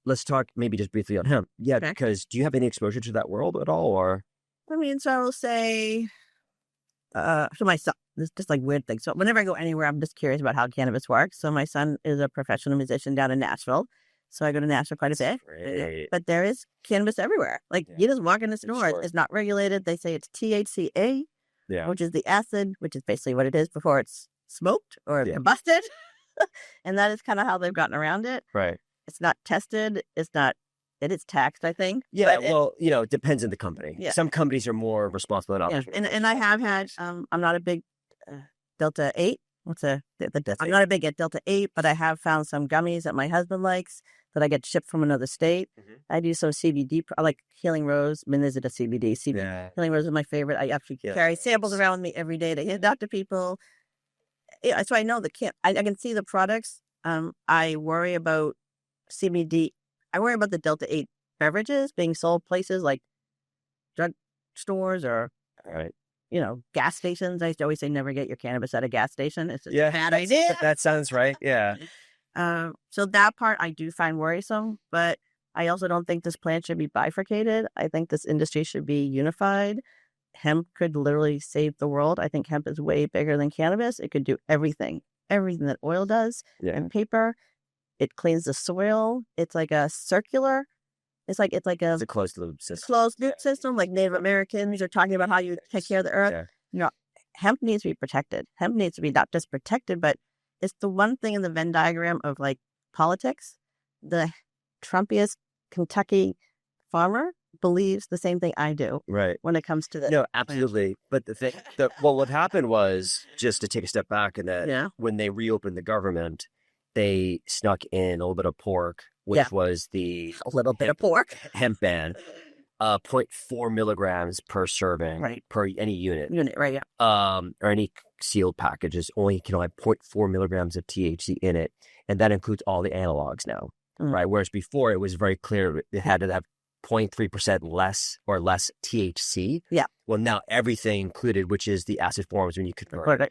let's talk maybe just briefly on hemp. Yeah, because do you have any exposure to that world at all, or? I mean, so I will say, so my son, this is just like weird thing. So whenever I go anywhere, I'm just curious about how cannabis works. So my son is a professional musician down in Nashville. So I go to Nashville quite a bit. Great. But there is cannabis everywhere. Like you just walk in the store, it's not regulated. They say it's THCA, which is the acid, which is basically what it is before it's smoked or combusted. And that is kind of how they've gotten around it. Right. It's not tested. It is taxed, I think. Yeah, well, it depends on the company. Yeah. Some companies are more responsible than others. Yeah. And I have had, I'm not a big Delta 8. I'm not a big at Delta 8, but I have found some gummies that my husband likes that I get shipped from another state. Mm-hmm. I do some CBD. I like Healing Rose. I mean, is it a CBD? Healing Rose is my favorite. I actually carry samples around with me every day to hand out to people. Yeah, so I know I can see the products. I worry about CBD. I worry about the Delta 8 beverages being sold places like drug stores or gas stations. I used to always say never get your cannabis at a gas station. It's a bad idea. That sounds right. Yeah. So that part I do find worrisome, but I also don't think this plan should be bifurcated. I think this industry should be unified. Hemp could literally save the world. I think hemp is way bigger than cannabis. It could do everything that oil does and paper. It cleans the soil. It's like a circular. It's a closed loop system. Closed loop system, like Native Americans are talking about how you take care of the earth. Yeah. Hemp needs to be protected. Hemp needs to be not just protected, but it's the one thing in the Venn diagram of like politics. The Trumpiest Kentucky farmer believes the same thing I do. Right. When it comes to this. No, absolutely. But the thing, what happened was, just to take a step back, and that when they reopened the government, they snuck in a little bit of pork, which was a little bit of pork hemp ban, 0.4 milligrams per serving per any unit. Right. Or any sealed packages only can have 0.4 milligrams of THC in it, and that includes all the analogs now. right? Whereas before it was very clear it had to have 0.3% less or less THC. Yeah. Well, now everything included, which is the acid forms when you convert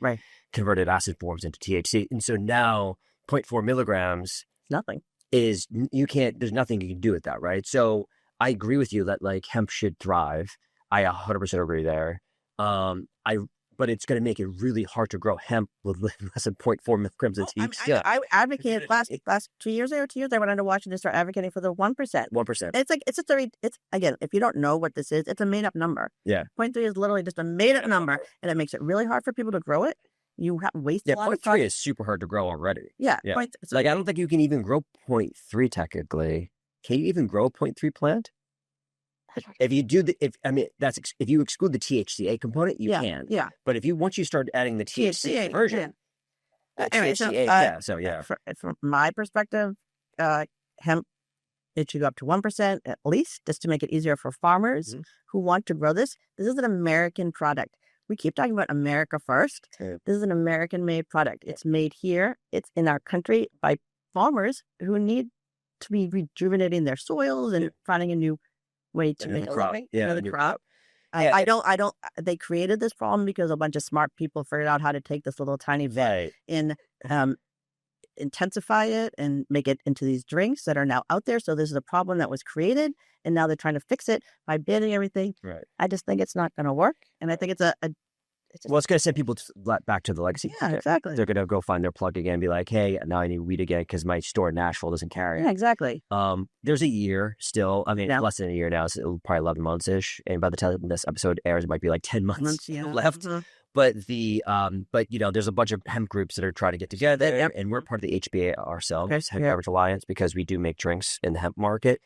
converted acid forms into THC. And so now 0.4 milligrams Nothing. there's nothing you can do with that, right? So I agree with you that like hemp should thrive. I 100% agree there. But it's going to make it really hard to grow hemp with less than 0.4 milligrams of THC. I advocated last 2 years ago, 2 years, I went into Washington to start advocating for the 1%. 1%. It's again, if you don't know what this is, it's a made up number. Yeah. 0.3 is literally just a made up number, and it makes it really hard for people to grow it. You have wasted a lot of time. 0.3 is super hard to grow already. Yeah. Like, I don't think you can even grow 0.3 technically. Can you even grow a 0.3 plant? If you do if you exclude the THCA component, you can. Yeah. But once you start adding the THCA version, anyway, from my perspective, hemp, it should go up to 1% at least, just to make it easier for farmers who want to grow this. This is an American product. We keep talking about America first. This is an American-made product. It's made here. It's in our country by farmers who need to be rejuvenating their soils and finding a new way to make a living. The crop. I don't. They created this problem because a bunch of smart people figured out how to take this little tiny bit and intensify it and make it into these drinks that are now out there. So this is a problem that was created, and now they're trying to fix it by banning everything. Right. I just think it's not going to work, and I think it's it's going to send people back to the legacy. Yeah, exactly. They're going to go find their plug again and be like, hey, now I need weed again because my store in Nashville doesn't carry it. Yeah, exactly. There's a year still. I mean, less than a year now. So probably 11 months-ish. And by the time this episode airs, it might be like 10 months left. But there's a bunch of hemp groups that are trying to get together, and we're part of the HBA ourselves, Hemp Beverage Alliance, because we do make drinks in the hemp market.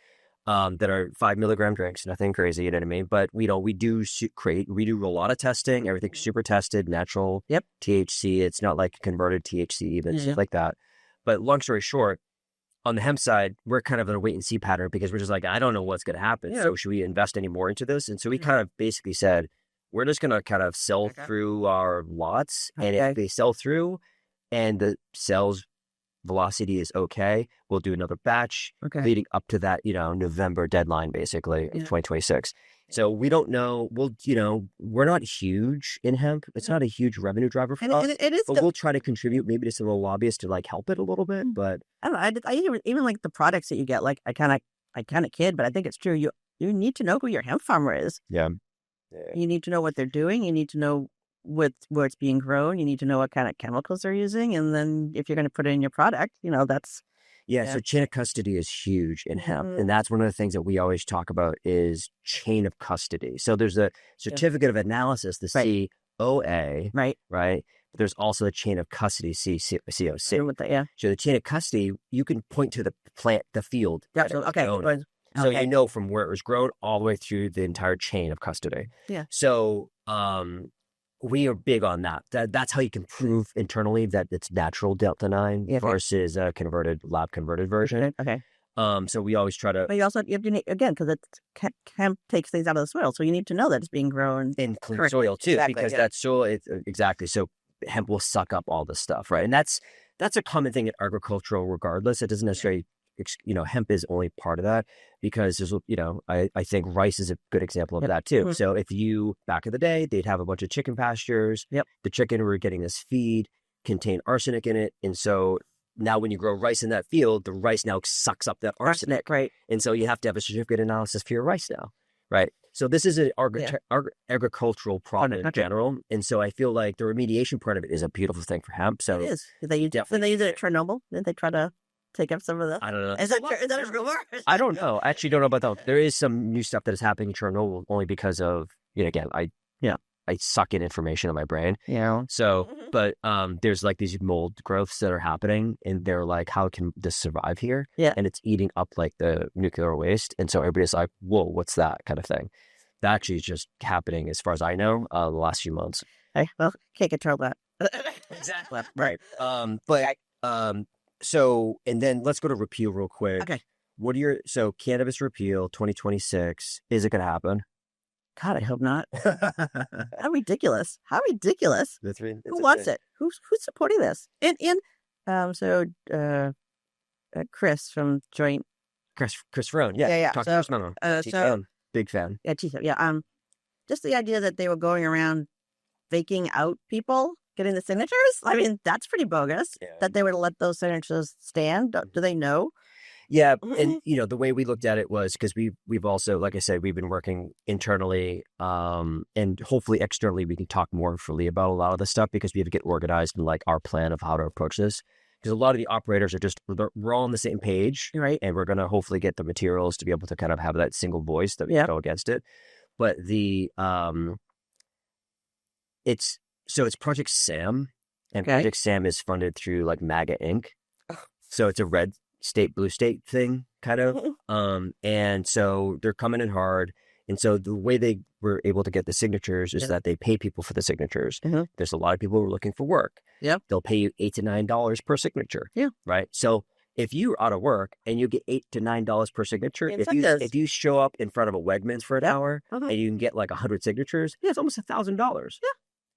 That are 5 milligram drinks, nothing crazy, you know what I mean? But we do a lot of testing, everything's super tested, natural THC. It's not like converted THC even, stuff like that. But long story short, on the hemp side, we're kind of in a wait and see pattern because we're just like, I don't know what's going to happen. So should we invest any more into this? And so we kind of basically said, we're just going to kind of sell through our lots. And if they sell through and the sales velocity is okay, we'll do another batch leading up to that, November deadline, basically, of 2026. So we don't know. We're not huge in hemp. It's not a huge revenue driver for us. It is, but we'll try to contribute maybe to some of the lobbyists to like help it a little bit. But I don't know. I even like the products that you get. Like I kind of kid, but I think it's true. You need to know who your hemp farmer is. Yeah. You need to know what they're doing. You need to know where it's being grown. You need to know what kind of chemicals they're using, and then if you're going to put it in your product, that's so chain of custody is huge in hemp, and that's one of the things that we always talk about is chain of custody. So there's a certificate of analysis, the COA, right? But there's also a chain of custody, COC. So the chain of custody, you can point to the plant, the field. Yeah. So you know from where it was grown all the way through the entire chain of custody. Yeah. So we are big on that. That's how you can prove internally that it's natural Delta 9 versus a lab converted version. Okay. So we always try to. But you also have to need, again, because hemp takes things out of the soil, so you need to know that it's being grown in clean soil too, because that soil exactly. So hemp will suck up all this stuff, right? And that's a common thing in agricultural, regardless. It doesn't necessarily. Hemp is only part of that because there's, I think rice is a good example of that too. So back in the day, they'd have a bunch of chicken pastures. The chicken were getting this feed, contained arsenic in it. And so now when you grow rice in that field, the rice now sucks up that arsenic. Right. And so you have to have a certificate analysis for your rice now. Right. So this is an agricultural problem in general. And so I feel like the remediation part of it is a beautiful thing for hemp. So it is. Did they use it at Chernobyl? Did they try to take up some of the? I don't know. Is that a rumor? I don't know. I actually don't know about that. There is some new stuff that is happening in Chernobyl only because of, again, I suck in information in my brain. Yeah. So, but there's like these mold growths that are happening, and they're like, how can this survive here? Yeah. And it's eating up like the nuclear waste, and so everybody's like, whoa, what's that kind of thing? That actually is just happening, as far as I know, the last few months. Hey, well, can't control that. Exactly. Right. So, and then let's go to Repeal real quick. Okay. So Cannabis Repeal 2026, is it going to happen? God, I hope not. How ridiculous. That's right. Who wants it? Who's supporting this? So Chris from Joint. Chris Rohn. Yeah. Yeah. Talk to So, Chris Rohn. so Big fan. yeah, yeah. Just the idea that they were going around faking out people getting the signatures. I mean, that's pretty bogus. Yeah. That they would let those signatures stand. Do they know? Yeah, and the way we looked at it was because we've also, like I said, we've been working internally, and hopefully externally we can talk more fully about a lot of this stuff because we have to get organized in like our plan of how to approach this. Because a lot of the operators we're all on the same page, right? And we're gonna hopefully get the materials to be able to kind of have that single voice that we can go against it. But it's Project SAM, and Project SAM is funded through like MAGA Inc. So it's a red state, blue state thing, kind of. And so they're coming in hard. And so the way they were able to get the signatures is that they pay people for the signatures. There's a lot of people who are looking for work. They'll pay you $8 to $9 per signature. Right. So if you're out of work and you get $8 to $9 per signature, if you show up in front of a Wegmans for an hour and you can get like 100 signatures, it's almost $1,000.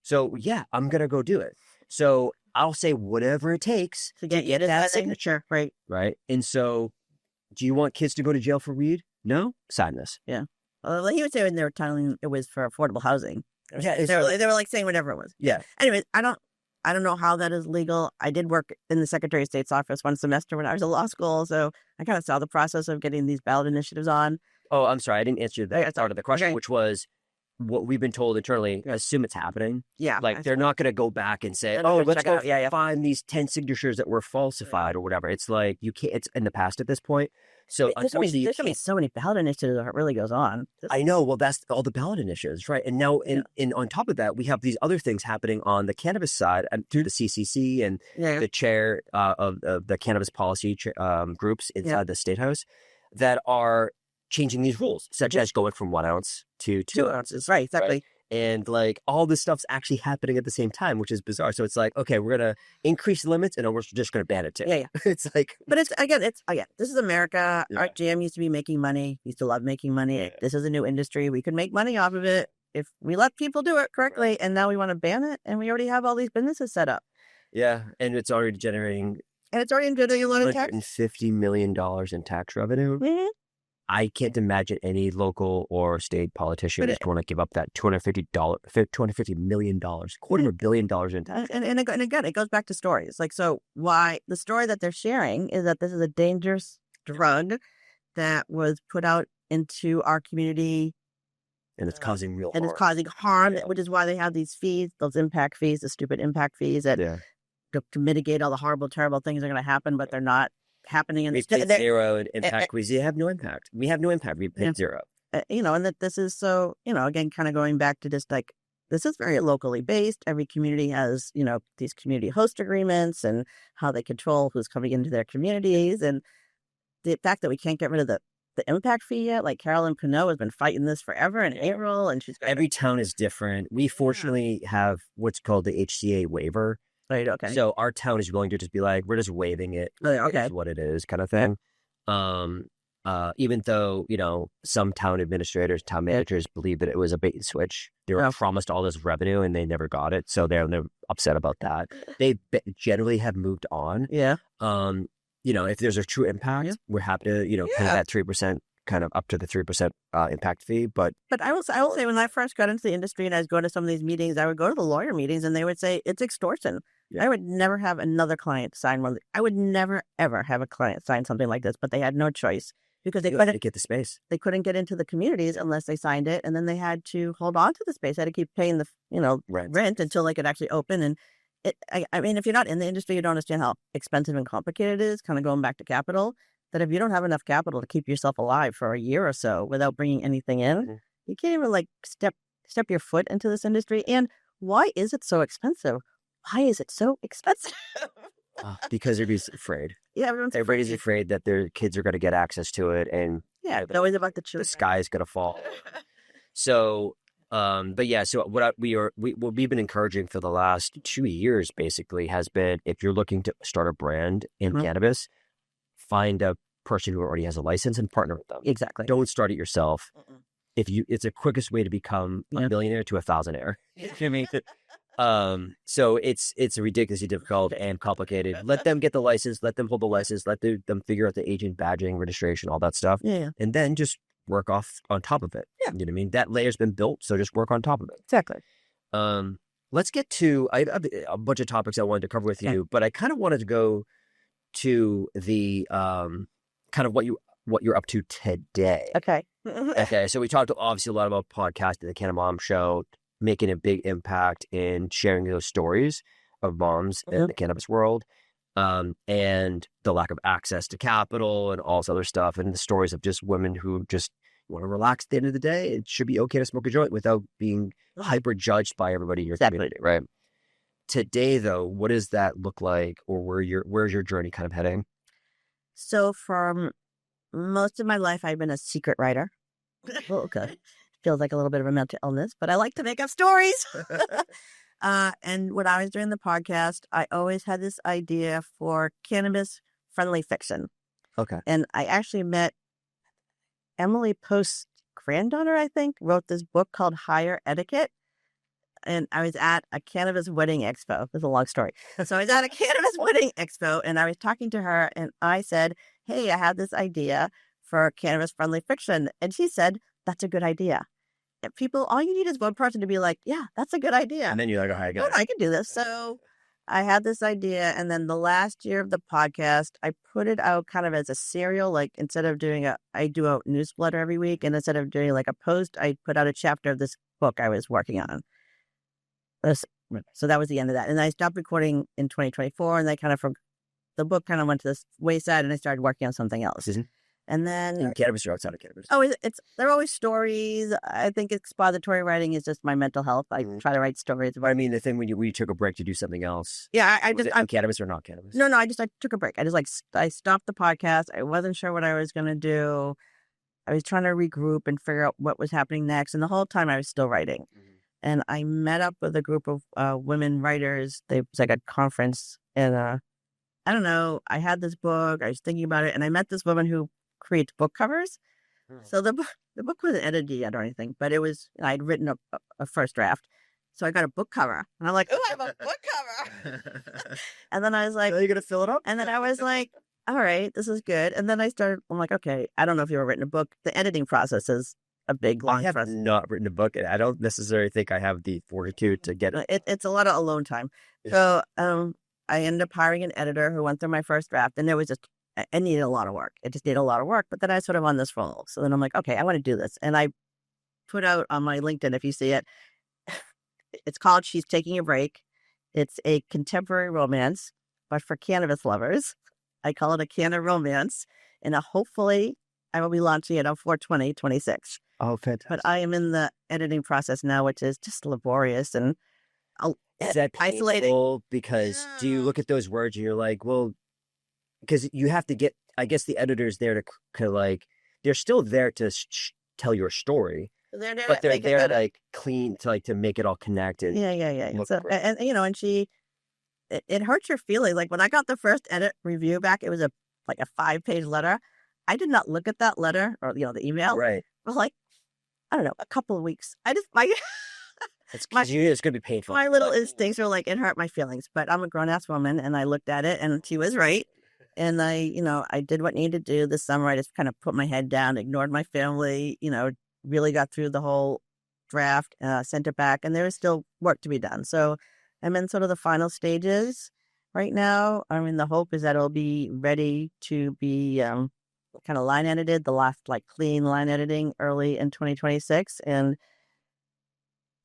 So I'm gonna go do it. So I'll say whatever it takes to get that signature. Right. Right. And so, do you want kids to go to jail for weed? No? Sign this. Yeah. Well, he was saying they were telling it was for affordable housing. They were like saying whatever it was. Yeah. Anyways, I don't know how that is legal. I did work in the Secretary of State's office one semester when I was in law school, so I kind of saw the process of getting these ballot initiatives on. Oh, I'm sorry. I didn't answer that part of the question, which was what we've been told internally. Assume it's happening. Yeah. Like they're not going to go back and say, let's go find these 10 signatures that were falsified or whatever. It's like you can't. It's in the past at this point. So there's going to be so many ballot initiatives that it really goes on. I know. Well, that's all the ballot initiatives, right? And now, and on top of that, we have these other things happening on the cannabis side through the CCC and the chair of the cannabis policy groups inside the State House that are changing these rules, such as going from 1 ounce to 2 ounces. Right, exactly. Right? And like all this stuff's actually happening at the same time, which is bizarre. So it's like, okay, we're going to increase the limits and we're just going to ban it too. Yeah. It's like, but it's this is America. Our GM used to be making money. Used to love making money. Yeah. This is a new industry. We could make money off of it if we let people do it correctly. Right. And now we want to ban it. And we already have all these businesses set up. Yeah. And it's already generating. A lot of tax. $150 million in tax revenue. Mm-hmm. I can't imagine any local or state politician who's going to give up that $250 million, $250 million in tax. And again, it goes back to stories. Like, so why the story that they're sharing is that this is a dangerous drug that was put out into our community. And it's causing real harm. And it's causing harm, which is why they have these fees, those impact fees, the stupid impact fees that to mitigate all the horrible, terrible things that are going to happen, but they're not happening. We paid zero in impact. We have no impact. We have no impact. We paid zero. And that this is so, again, kind of going back to just like, this is very locally based. Every community has, these community host agreements and how they control who's coming into their communities. And the fact that we can't get rid of the impact fee yet, like Carolyn Pinot has been fighting this forever in April. And every town is different. We fortunately have what's called the HCA waiver. Right, okay. So our town is willing to just be like, we're just waiving it. Okay. Is what it is, kind of thing. Even though, some town administrators, town managers believe that it was a bait and switch. They were promised all this revenue and they never got it. So they're upset about that. They generally have moved on. Yeah. If there's a true impact, we're happy to, pay that 3%, kind of up to the 3% impact fee. But I will say when I first got into the industry and I was going to some of these meetings, I would go to the lawyer meetings and they would say it's extortion. Yeah. I would never have another client sign one. I would never, ever have a client sign something like this, but they had no choice because they couldn't get the space. They couldn't get into the communities unless they signed it. And then they had to hold on to the space. They had to keep paying the, rent until they could actually open. And I mean, if you're not in the industry, you don't understand how expensive and complicated it is, kind of going back to capital, that if you don't have enough capital to keep yourself alive for a year or so without bringing anything in, you can't even step your foot into this industry. And why is it so expensive? Why is it so expensive? Because everybody's afraid. Yeah, everybody's afraid that their kids are going to get access to it, and it's always about the children. The sky is going to fall. So, but yeah, so what we've been encouraging for the last 2 years basically has been, if you're looking to start a brand in cannabis, find a person who already has a license and partner with them. Exactly. Don't start it yourself. It's the quickest way to become a millionaire to a thousandaire. I mean, So it's ridiculously difficult and complicated. Let them get the license, let them hold the license, let them figure out the agent badging, registration, all that stuff. Yeah. And then just work off on top of it. Yeah. You know what I mean? That layer's been built, so just work on top of it. Exactly. Let's get to I have a bunch of topics I wanted to cover with you, but I kind of wanted to go to the kind of what you're up to today. Okay. Okay. So we talked obviously a lot about podcasting, the CannaMom show, making a big impact in sharing those stories of moms in the cannabis world, and the lack of access to capital and all this other stuff, and the stories of just women who just want to relax at the end of the day. It should be okay to smoke a joint without being hyper judged by everybody in your community, right? Today, though, what does that look like, or where's your journey kind of heading? So for most of my life, I've been a secret writer. Oh, okay. Feels like a little bit of a mental illness, but I like to make up stories. And when I was doing the podcast, I always had this idea for cannabis-friendly fiction. Okay. And I actually met Emily Post's granddaughter, I think, wrote this book called Higher Etiquette. And I was at a cannabis wedding expo. It's a long story. So I was at a cannabis wedding expo, and I was talking to her, and I said, hey, I have this idea for cannabis-friendly fiction. And she said, that's a good idea. And people, all you need is one person to be like, yeah, that's a good idea. And then you're like, oh, I can do this. So I had this idea. And then the last year of the podcast, I put it out kind of as a serial. Like instead of I do a newsletter every week. And instead of doing like a post, I put out a chapter of this book I was working on. So that was the end of that. And I stopped recording in 2024. And the book kind of went to this wayside, and I started working on something else. Mm-hmm. And then in cannabis or outside of cannabis? Oh, they're always stories. I think expository writing is just my mental health. I try to write stories. But I mean, the thing when you took a break to do something else. Yeah, I'm cannabis or not cannabis? No, I took a break. I stopped the podcast. I wasn't sure what I was going to do. I was trying to regroup and figure out what was happening next. And the whole time I was still writing. Mm-hmm. And I met up with a group of women writers. It was like a conference. And I don't know, I had this book. I was thinking about it. And I met this woman who creates book covers. So the book wasn't edited yet or anything, but I'd written a first draft. So I got a book cover. And I'm like, oh, I have a book cover. And then I was like, are you going to fill it up? And then I was like, all right, this is good. And then I'm like, okay, I don't know if you've ever written a book. The editing process is a big long process. I have not written a book, and I don't necessarily think I have the fortitude to get it. It's a lot of alone time. Yeah. So I ended up hiring an editor who went through my first draft, and it needed a lot of work. It just needed a lot of work, but then I was sort of on this roll. So then I'm like, okay, I want to do this. And I put out on my LinkedIn, if you see it, it's called She's Taking a Break. It's a contemporary romance, but for cannabis lovers. I call it a Canna-Romance, and hopefully I will be launching it on 4/20/26. Oh, fantastic. But I am in the editing process now, which is just laborious and is that isolating. Because do you look at those words and you're like, well, because you have to get, I guess the editor's there to they're still there to tell your story, but they're there to clean, to make it all connected. Yeah. So, and it hurts your feeling. Like when I got the first edit review back, it was a 5-page letter. I did not look at that letter or the email. Right. For I don't know, a couple of weeks. It's going to be painful. My little instincts are it hurt my feelings, but I'm a grown ass woman, and I looked at it, and she was right. And I did what needed to do this summer. I just kind of put my head down, ignored my family, really got through the whole draft, sent it back, and there is still work to be done. So I'm in sort of the final stages right now. I mean, the hope is that it'll be ready to be kind of line edited, the last clean line editing early in 2026. And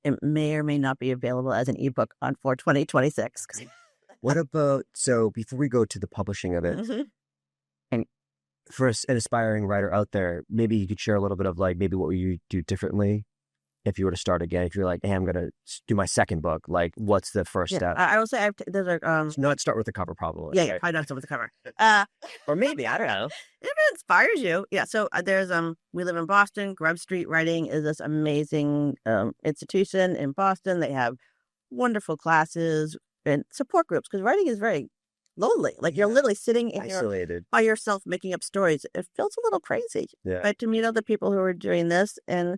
it may or may not be available as an ebook on 4/20/26. What about, so before we go to the publishing of it, Mm-hmm. and for an aspiring writer out there, maybe you could share a little bit of maybe what you do differently if you were to start again. If you're like, hey, I'm going to do my second book, what's the first step? I will say not start with the cover, probably. Yeah, probably not start with the cover. Or maybe, I don't know. If it inspires you. Yeah, so there's we live in Boston. Grub Street Writing is this amazing institution in Boston. They have wonderful classes and support groups, because writing is very lonely. You're literally sitting isolated by yourself making up stories. It feels a little crazy. Yeah. But to meet other people who are doing this, and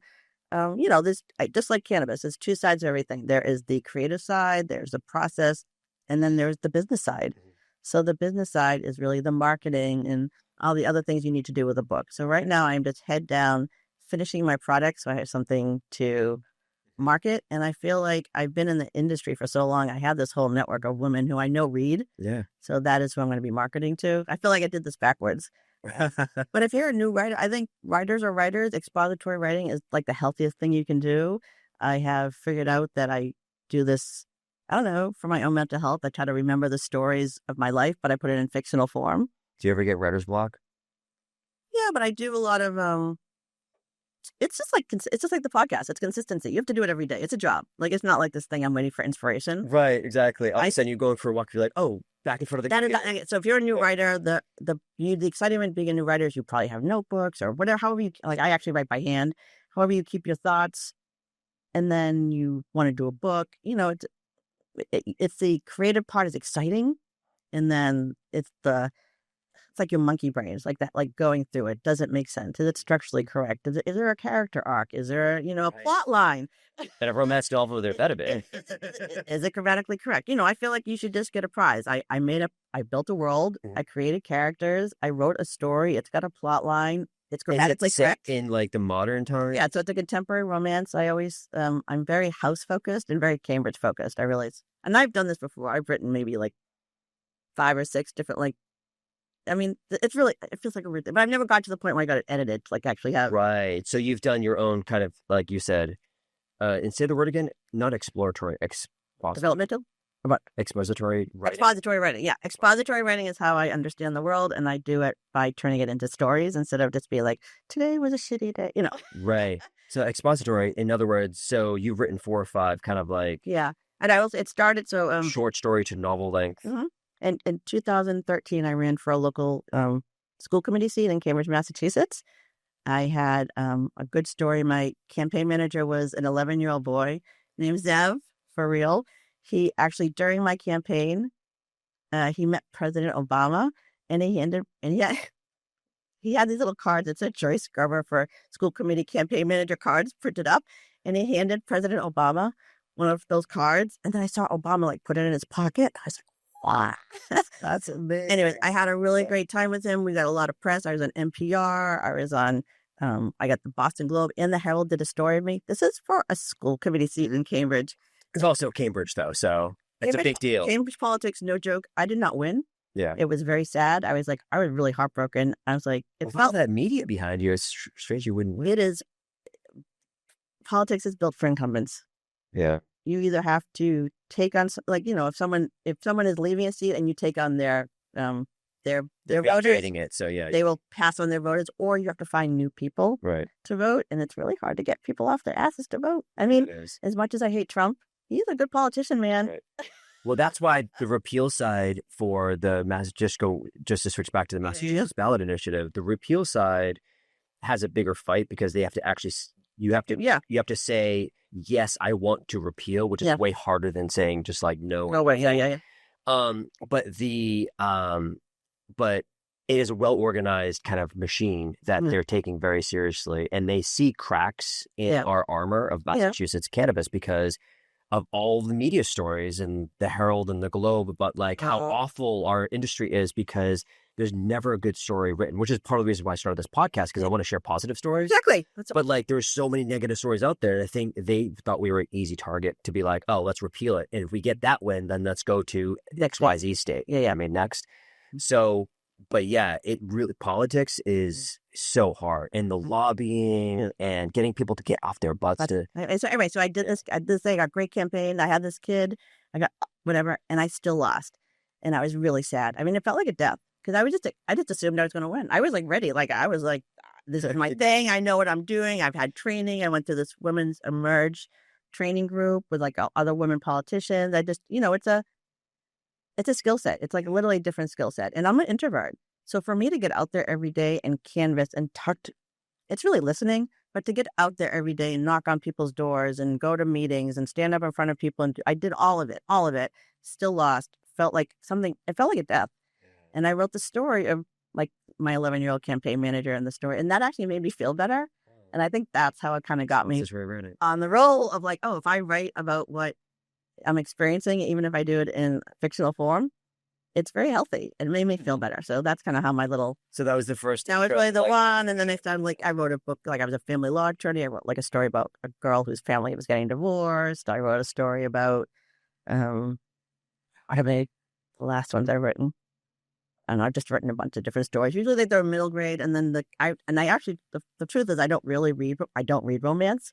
this just like cannabis, there's two sides of everything. There is the creative side, there's the process, and then there's the business side. So the business side is really the marketing and all the other things you need to do with a book. So right now I'm just head down finishing my product so I have something to market. And I feel like I've been in the industry for so long. I have this whole network of women who I know read. Yeah. So that is who I'm going to be marketing to. I feel like I did this backwards. But if you're a new writer, I think writers are writers. Expository writing is like the healthiest thing you can do. I have figured out that I do this, I don't know, for my own mental health. I try to remember the stories of my life, but I put it in fictional form. Do you ever get writer's block? Yeah, but I do a lot of it's just like the podcast. It's consistency. You have to do it every day. It's a job. Like it's not like this thing I'm waiting for inspiration. Right, exactly. All of a sudden you going for a walk, you're like, oh, back in front of the that, so if you're a new writer, the excitement of being a new writer is you probably have notebooks or whatever. However you like, I actually write by hand. However you keep your thoughts, and then you want to do a book. It's the creative part is exciting, and then it's like your monkey brain. It's like that, like going through it. Does it make sense? Is it structurally correct? Is there a character arc? Is there, a plot line? And a romance novel, there better be. Is it grammatically correct? I feel like you should just get a prize. I built a world. I created characters. I wrote a story. It's got a plot line. It's grammatically correct. In like the modern time? Yeah, so it's a contemporary romance. I always, I'm very house focused and very Cambridge focused. I realize, and I've done this before. I've written maybe like 5 or 6 different it feels like a weird thing, but I've never got to the point where I got it edited to like actually have. Right. So you've done your own kind of, like you said, and say the word again, not exploratory, Developmental? Or what? Expository writing. Expository writing, yeah. Expository writing is how I understand the world, and I do it by turning it into stories instead of just being like, today was a shitty day, Right. So expository, in other words, so you've written 4 or 5 kind of like... Yeah. And it started so... short story to novel length. Mm-hmm. And in 2013, I ran for a local school committee seat in Cambridge, Massachusetts. I had a good story. My campaign manager was an 11-year-old boy named Zev, for real. He actually, during my campaign, he met President Obama, and he had these little cards that said Joyce Gerber for school committee campaign manager cards printed up, and he handed President Obama one of those cards. And then I saw Obama like put it in his pocket. I was like, wow. That's amazing. Anyways, I had a really great time with him. We got a lot of press. I was on NPR. I was on, I got the Boston Globe and the Herald did a story of me. This is for a school committee seat in Cambridge. It's also Cambridge, though, so it's a big deal. Cambridge politics, no joke. I did not win. Yeah. It was very sad. I was really heartbroken. I was like, it felt that media behind you. It's strange you wouldn't win. It is. Politics is built for incumbents. Yeah. You either have to take on, if someone is leaving a seat and you take on their voters, it, so yeah, they will pass on their voters, or you have to find new people to vote, and it's really hard to get people off their asses to vote. I mean, as much as I hate Trump, he's a good politician, man. Right. Well, that's why the repeal side for the just to switch back to the Massachusetts ballot initiative, the repeal side has a bigger fight because they have to actually you have to say, yes, I want to repeal, which is way harder than saying just like no. No way. Yeah. But it is a well-organized kind of machine that they're taking very seriously, and they see cracks in our armor of Massachusetts cannabis because of all the media stories and the Herald and the Globe about like how awful our industry is because there's never a good story written, which is part of the reason why I started this podcast, because I want to share positive stories. Exactly. But like there's so many negative stories out there. I think they thought we were an easy target to be like, oh, let's repeal it. And if we get that win, then let's go to XYZ state. Yeah. I mean, next. So, but yeah, it really, politics is so hard, and the lobbying and getting people to get off their butts. So I did this thing, I got a great campaign. I had this kid, I got whatever, and I still lost. And I was really sad. I mean, it felt like a death because I just assumed I was going to win. I was like ready. Like I was like, this is my thing. I know what I'm doing. I've had training. I went to this women's Emerge training group with like other women politicians. I just, it's a skill set. It's like literally a different skill set. And I'm an introvert. So for me to get out there every day and canvas and talk it's really listening, but to get out there every day and knock on people's doors and go to meetings and stand up in front of people. And I did all of it, still lost, felt like a death. And I wrote the story of like my 11-year-old campaign manager and the story. And that actually made me feel better And I think that's how it kind of got me That's where I read it. on the roll of like, oh, if I write about what I'm experiencing, even if I do it in fictional form, it's very healthy. It made me feel better. So that's kind of how my little. So that was the first. That was really the one. And then I started like, I wrote a book, like I was a family law attorney. I wrote like a story about a girl whose family was getting divorced. I wrote a story about, I have the last ones I've written. And I've just written a bunch of different stories. Usually they're middle grade. And then I actually, the truth is I don't read romance,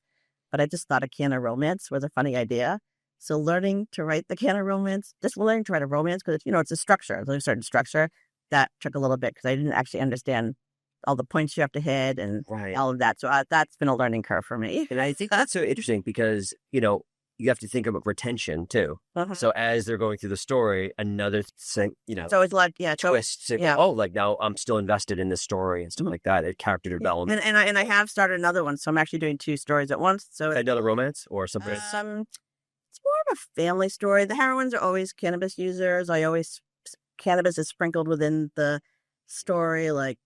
but I just thought a Canna-Romance was a funny idea. So learning to write the Canna-Romance, just learning to write a romance, because it's a structure, there's a certain structure, that took a little bit because I didn't actually understand all the points you have to hit and all of that. So that's been a learning curve for me. And I think that's so interesting because, you have to think about retention too. So as they're going through the story, another thing, So it's like, twist. Yeah. Oh, like now I'm still invested in this story and stuff like that. Character development. And I have started another one. So I'm actually doing 2 stories at once. So another romance or something? It's more of a family story. The heroines are always cannabis users. Cannabis is sprinkled within the story. Like,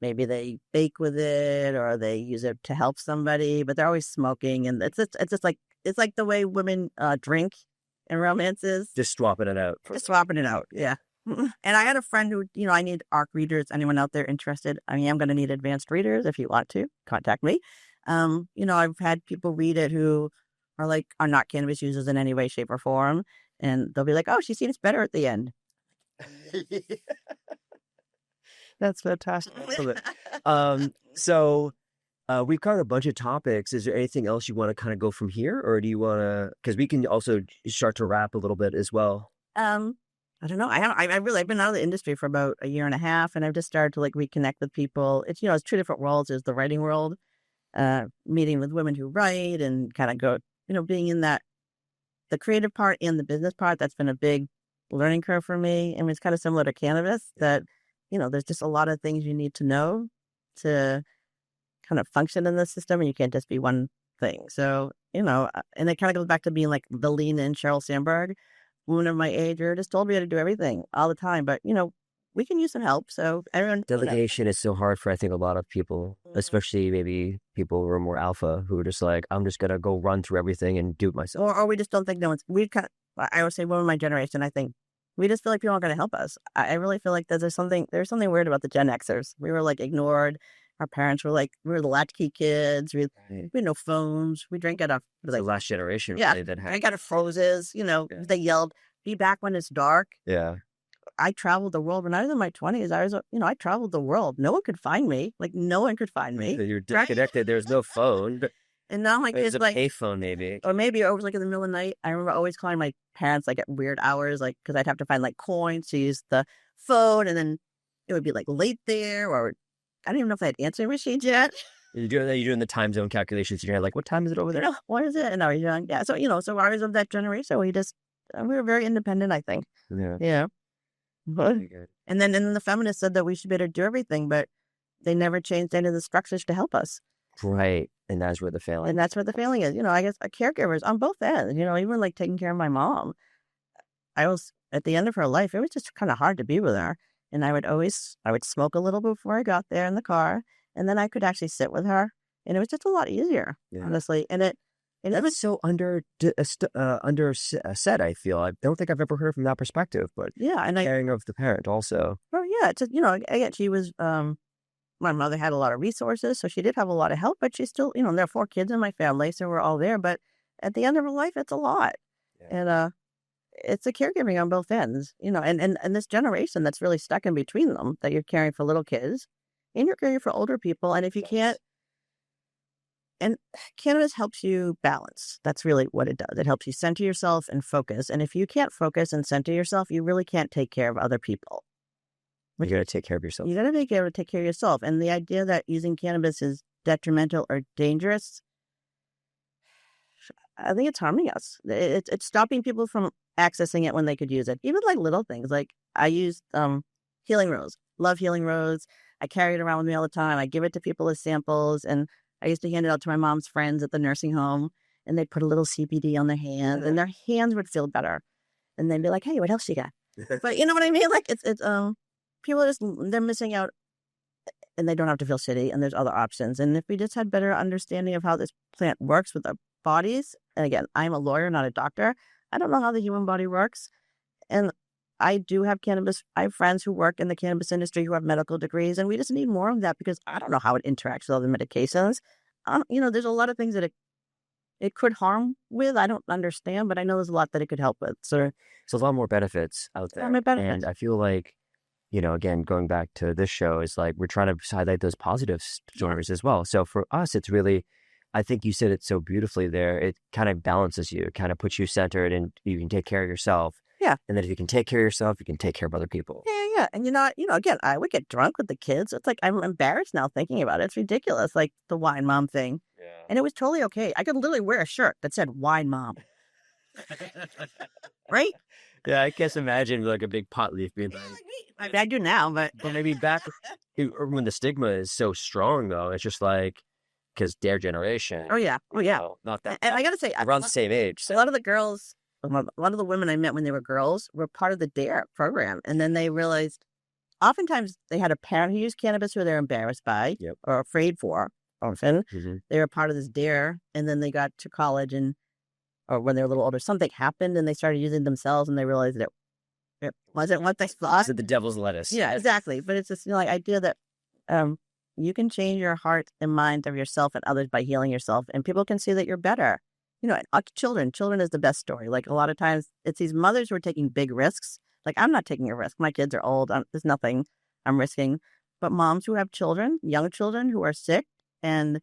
maybe they bake with it or they use it to help somebody, but they're always smoking. And it's just like, it's like the way women drink in romances. Just swapping it out. Yeah. And I had a friend who, I need ARC readers. Anyone out there interested? I am going to need advanced readers. If you want to, contact me. I've had people read it who are not cannabis users in any way, shape, or form. And they'll be like, oh, she seems better at the end. That's fantastic. So we've covered a bunch of topics. Is there anything else you want to kind of go from here? Or do you want to, because we can also start to wrap a little bit as well. I don't know. I've been out of the industry for about a year and a half, and I've just started to reconnect with people. It's, it's 2 different worlds. There's the writing world, meeting with women who write and kind of go, being in that, the creative part and the business part. That's been a big learning curve for me. I mean, it's kind of similar to cannabis that, there's just a lot of things you need to know to kind of function in the system, and you can't just be one thing. So, and it kind of goes back to being like the lean in Sheryl Sandberg. Women of my age are just told me how to do everything all the time, but we can use some help. So everyone, delegation is so hard for, I think, a lot of people, especially maybe people who are more alpha, who are just like, I'm just gonna go run through everything and do it myself. Or we just don't think I would say women of my generation, I think we just feel like people aren't going to help us. I really feel like there's something weird about the Gen Xers. We were ignored. Our parents were we were the latchkey kids. We had no phones. We drank out of the last generation. Yeah, really, that had. Drank out of frozes. They yelled, "Be back when it's dark." Yeah. I traveled the world when I was in my 20s. I traveled the world. No one could find me. No one could find me. So you're disconnected. There's no phone. And now my kids a payphone maybe. Or maybe I was in the middle of the night. I remember always calling my parents at weird hours, because I'd have to find coins to use the phone, and then it would be late there, or I don't even know if I had answering machines yet. You're doing the time zone calculations in your head, what time is it over there? What is it? And I was young. Yeah. So, so I was of that generation. We were very independent, I think. Yeah. Yeah. But, and then the feminists said that we should be able to do everything, but they never changed any of the structures to help us. Right. And that's where the failing. And that's where the failing is. I guess caregivers on both ends, even taking care of my mom. I was at the end of her life. It was just kind of hard to be with her. And I would smoke a little before I got there in the car. And then I could actually sit with her. And it was just a lot easier, honestly. And it was so under set, I feel. I don't think I've ever heard from that perspective, but and caring of the parent also. Well, yeah, it's again, she was, my mother had a lot of resources, so she did have a lot of help, but she still, there are 4 kids in my family, so we're all there. But at the end of her life, it's a lot. Yeah. And it's a caregiving on both ends, and this generation that's really stuck in between them, that you're caring for little kids and you're caring for older people. And if you can't, and cannabis helps you balance. That's really what it does. It helps you center yourself and focus. And if you can't focus and center yourself, you really can't take care of other people. You got to take care of yourself. You got to take care of yourself. And the idea that using cannabis is detrimental or dangerous, I think it's harming us. It's stopping people from accessing it when they could use it. Even little things. I used healing rose. Love healing rose. I carry it around with me all the time. I give it to people as samples. And I used to hand it out to my mom's friends at the nursing home. And they'd put a little CBD on their hands. And their hands would feel better. And they'd be like, hey, what else you got? But you know what I mean? It's people they're missing out. and they don't have to feel shitty, and there's other options. And if we just had better understanding of how this plant works with our bodies, and again, I'm a lawyer, not a doctor. I don't know how the human body works. And I do have cannabis. I have friends who work in the cannabis industry who have medical degrees, and we just need more of that because I don't know how it interacts with other medications. There's a lot of things that it could harm with. I don't understand, but I know there's a lot that it could help with. So a lot more benefits out there. And I feel like, again, going back to this show, is like we're trying to highlight those positive stories as well. So for us, it's really, I think you said it so beautifully there. It kind of balances you. It kind of puts you centered, and you can take care of yourself. Yeah. And then if you can take care of yourself, you can take care of other people. Yeah. And again, I would get drunk with the kids. It's like, I'm embarrassed now thinking about it. It's ridiculous. Like the wine mom thing. Yeah. And it was totally okay. I could literally wear a shirt that said wine mom. Right? Yeah, I guess imagine like a big pot leaf being like, I do now, but maybe back when the stigma is so strong, though, it's just like, because their generation. Oh, yeah. Not that. And I got to say, around the same age. So a lot of the women I met when they were girls were part of the DARE program. And then they realized oftentimes they had a parent who used cannabis who they're embarrassed by or afraid for. Often they were part of this DARE. And then they got to college or when they were a little older, something happened and they started using themselves and they realized that it wasn't what they thought. Is it the devil's lettuce? Yeah, exactly. But it's this idea that you can change your heart and mind of yourself and others by healing yourself. And people can see that you're better. Children is the best story. Like a lot of times it's these mothers who are taking big risks. Like I'm not taking a risk. My kids are old. There's nothing I'm risking. But moms who have children, young children who are sick and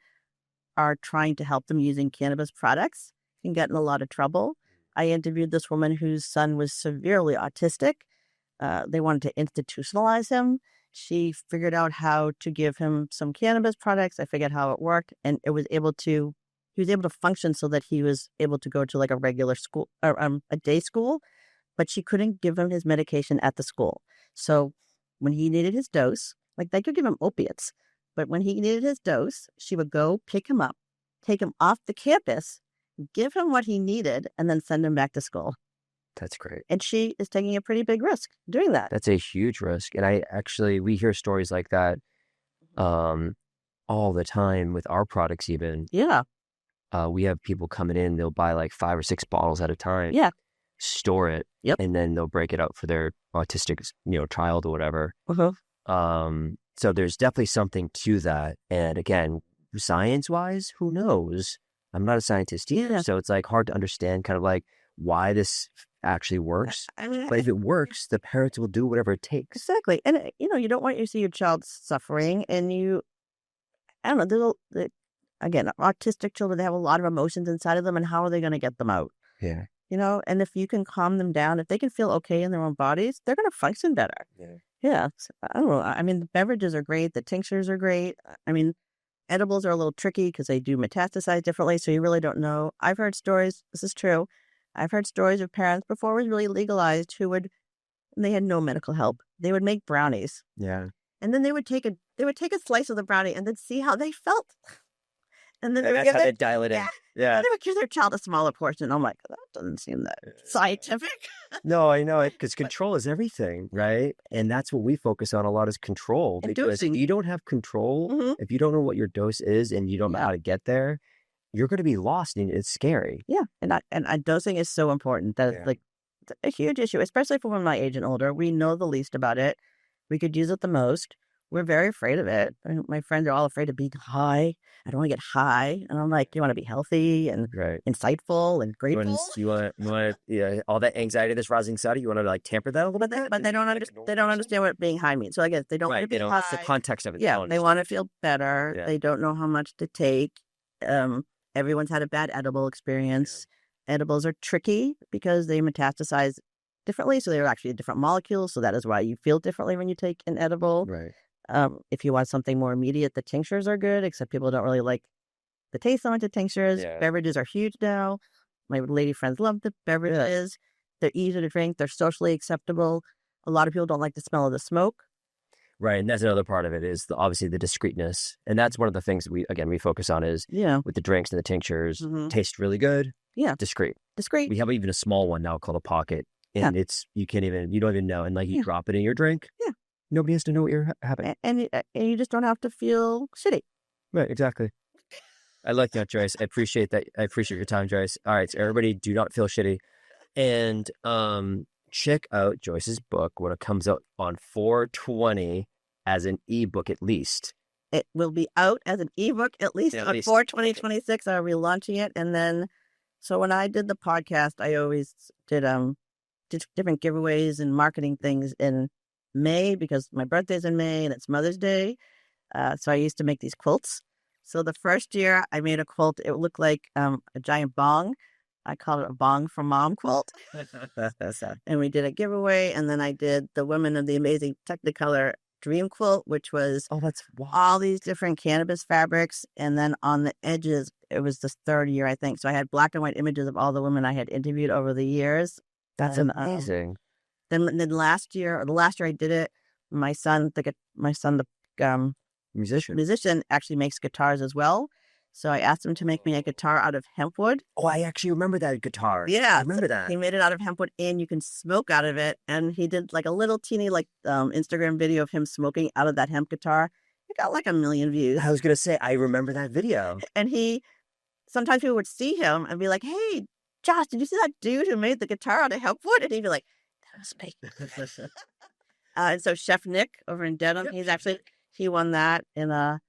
are trying to help them using cannabis products can get in a lot of trouble. I interviewed this woman whose son was severely autistic. They wanted to institutionalize him. She figured out how to give him some cannabis products. I figured how it worked, and he was able to function so that he was able to go to like a regular school or a day school, but she couldn't give him his medication at the school. So when he needed his dose, like they could give him opiates, but when he needed his dose, she would go pick him up, take him off the campus, give him what he needed, and then send him back to school. That's great. And she is taking a pretty big risk doing that. That's a huge risk. And we hear stories like that all the time with our products even. Yeah. We have people coming in, they'll buy like 5 or 6 bottles at a time. Yeah. Store it. Yep. And then they'll break it out for their autistic, child or whatever. So there's definitely something to that. And again, science-wise, who knows? I'm not a scientist either. So it's like hard to understand kind of like why this actually works. But if it works, the parents will do whatever it takes. Exactly. And, you don't want to see your child suffering. And I don't know, again, autistic children, they have a lot of emotions inside of them. And how are they going to get them out? Yeah. And if you can calm them down, if they can feel okay in their own bodies, they're going to function better. Yeah. So, I don't know. I mean, the beverages are great. The tinctures are great. I mean, edibles are a little tricky because they do metastasize differently. So you really don't know. I've heard stories. This is true. I've heard stories of parents before it was really legalized and they had no medical help. They would make brownies. Yeah. And then they would take a slice of the brownie and then see how they felt. And then that's how they dial it in. Yeah. And they would give their child a smaller portion. I'm like, that doesn't seem that scientific. No, I know it, because control is everything, right? And that's what we focus on a lot, is control. And because dosing. if you don't have control, if you don't know what your dose is and you don't know how to get there, you're going to be lost, and it's scary. Yeah, and dosing is so important. That's like a huge issue, especially for women my age and older. We know the least about it. We could use it the most. We're very afraid of it. My friends are all afraid of being high. I don't want to get high. And I'm like, you want to be healthy and insightful and grateful. You want all that anxiety that's rising inside of you, you want to like tamper that a little bit? But they don't understand what being high means. So I guess they don't want to be high. The context of it. Yeah, they want to feel better. Yeah. They don't know how much to take. Everyone's had a bad edible experience. Yeah. Edibles are tricky because they metastasize differently. So they're actually different molecules. So that is why you feel differently when you take an edible. Right. If you want something more immediate, the tinctures are good, except people don't really like the taste so much of tinctures. Yeah. Beverages are huge now. My lady friends love the beverages. Yeah. They're easy to drink. They're socially acceptable. A lot of people don't like the smell of the smoke. Right. And that's another part of it is obviously the discreetness. And that's one of the things we focus on is with the drinks and the tinctures, taste really good. Yeah. Discreet. We have even a small one now called a pocket. And you don't even know. And like you drop it in your drink. Yeah. Nobody has to know what you're having. And you just don't have to feel shitty. Right, exactly. I like that, Joyce. I appreciate that. I appreciate your time, Joyce. All right, so everybody, do not feel shitty. And check out Joyce's book when it comes out on 4/20 as an ebook at least. It will be out as an ebook at least on 4/20/26. I'll be launching it. And then, so when I did the podcast, I always did different giveaways and marketing things in May because my birthday's in May and it's Mother's Day. So I used to make these quilts. So the first year I made a quilt, it looked like a giant bong. I called it a Bong for Mom quilt. And we did a giveaway. And then I did the Women of the Amazing Technicolor Dream Quilt, which was all these different cannabis fabrics. And then on the edges, it was the third year, I think. So I had black and white images of all the women I had interviewed over the years. That's amazing. Then the last year I did it, my son, the musician actually makes guitars as well. So I asked him to make me a guitar out of hemp wood. Oh, I actually remember that guitar. Yeah. I remember that. He made it out of hemp wood and you can smoke out of it. And he did like a little teeny Instagram video of him smoking out of that hemp guitar. It got like 1 million views. I was going to say, I remember that video. And sometimes people would see him and be like, hey, Josh, did you see that dude who made the guitar out of hemp wood? And he'd be like, that was me. And so Chef Nick over in Dedham, he won that. And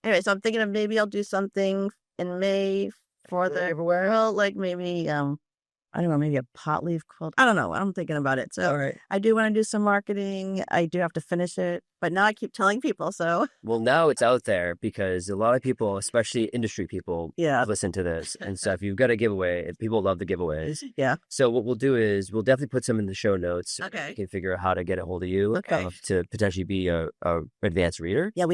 anyway, so I'm thinking of maybe I'll do something in May for the well, like maybe I don't know, maybe a pot leaf quilt. I don't know. I'm thinking about it. So right. I do want to do some marketing. I do have to finish it, but now I keep telling people. So now it's out there because a lot of people, especially industry people, listen to this. And so if you've got a giveaway, people love the giveaways. Yeah. So what we'll do is we'll definitely put some in the show notes. Okay. You can figure out how to get a hold of you to potentially be a advanced reader. Yeah,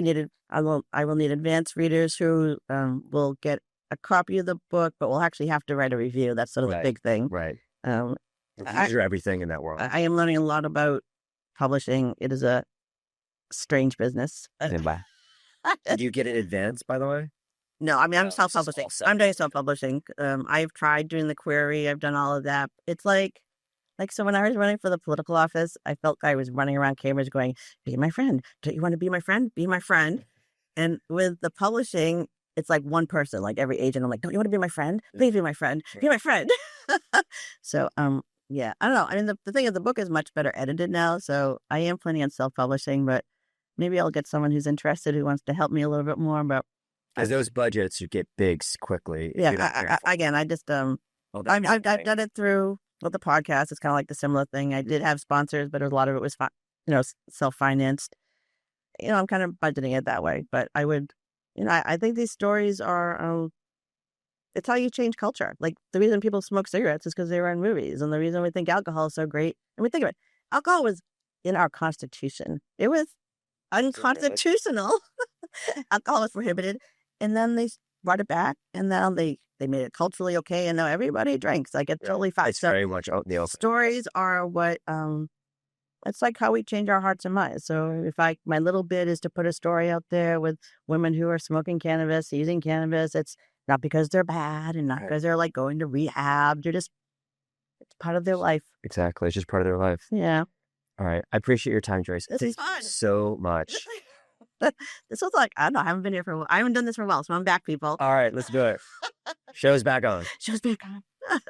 I will need advanced readers who will get a copy of the book, but we'll actually have to write a review. That's sort of the big thing. Right. Reviews are everything in that world. I am learning a lot about publishing. It is a strange business. Did you get it advanced, by the way? No, I mean, I'm self-publishing. I'm doing self-publishing. I've tried doing the query. I've done all of that. It's like, so when I was running for the political office, I felt I was running around Cambridge going, be my friend. Don't you want to be my friend? Be my friend. And with the publishing, it's like one person, like every agent. I'm like, don't you want to be my friend? Please be my friend. Be my friend. So, yeah, I don't know. I mean, the thing is, the book is much better edited now. So I am planning on self-publishing, but maybe I'll get someone who's interested who wants to help me a little bit more. But as those budgets get big quickly. Yeah. I just I've done it through the podcast. It's kind of like the similar thing. I did have sponsors, but a lot of it was self-financed. I'm kind of budgeting it that way. But I would. I think these stories are, it's how you change culture. Like the reason people smoke cigarettes is because they were in movies. And the reason we think alcohol is so great, and we think of it, alcohol was in our Constitution. It was unconstitutional. Alcohol was prohibited. And then they brought it back and now they made it culturally okay. And now everybody drinks. Like it's totally fine. It's very much out in the open. Stories are what, it's like how we change our hearts and minds. So if my little bit is to put a story out there with women who are smoking cannabis, using cannabis, it's not because they're bad and not because they're like going to rehab. It's part of their life. Exactly. It's just part of their life. Yeah. All right. I appreciate your time, Joyce. This is fun. So much. This was like, I don't know. I haven't been here for a while. I haven't done this for a while. So I'm back, people. All right. Let's do it. Show's back on. Show's back on.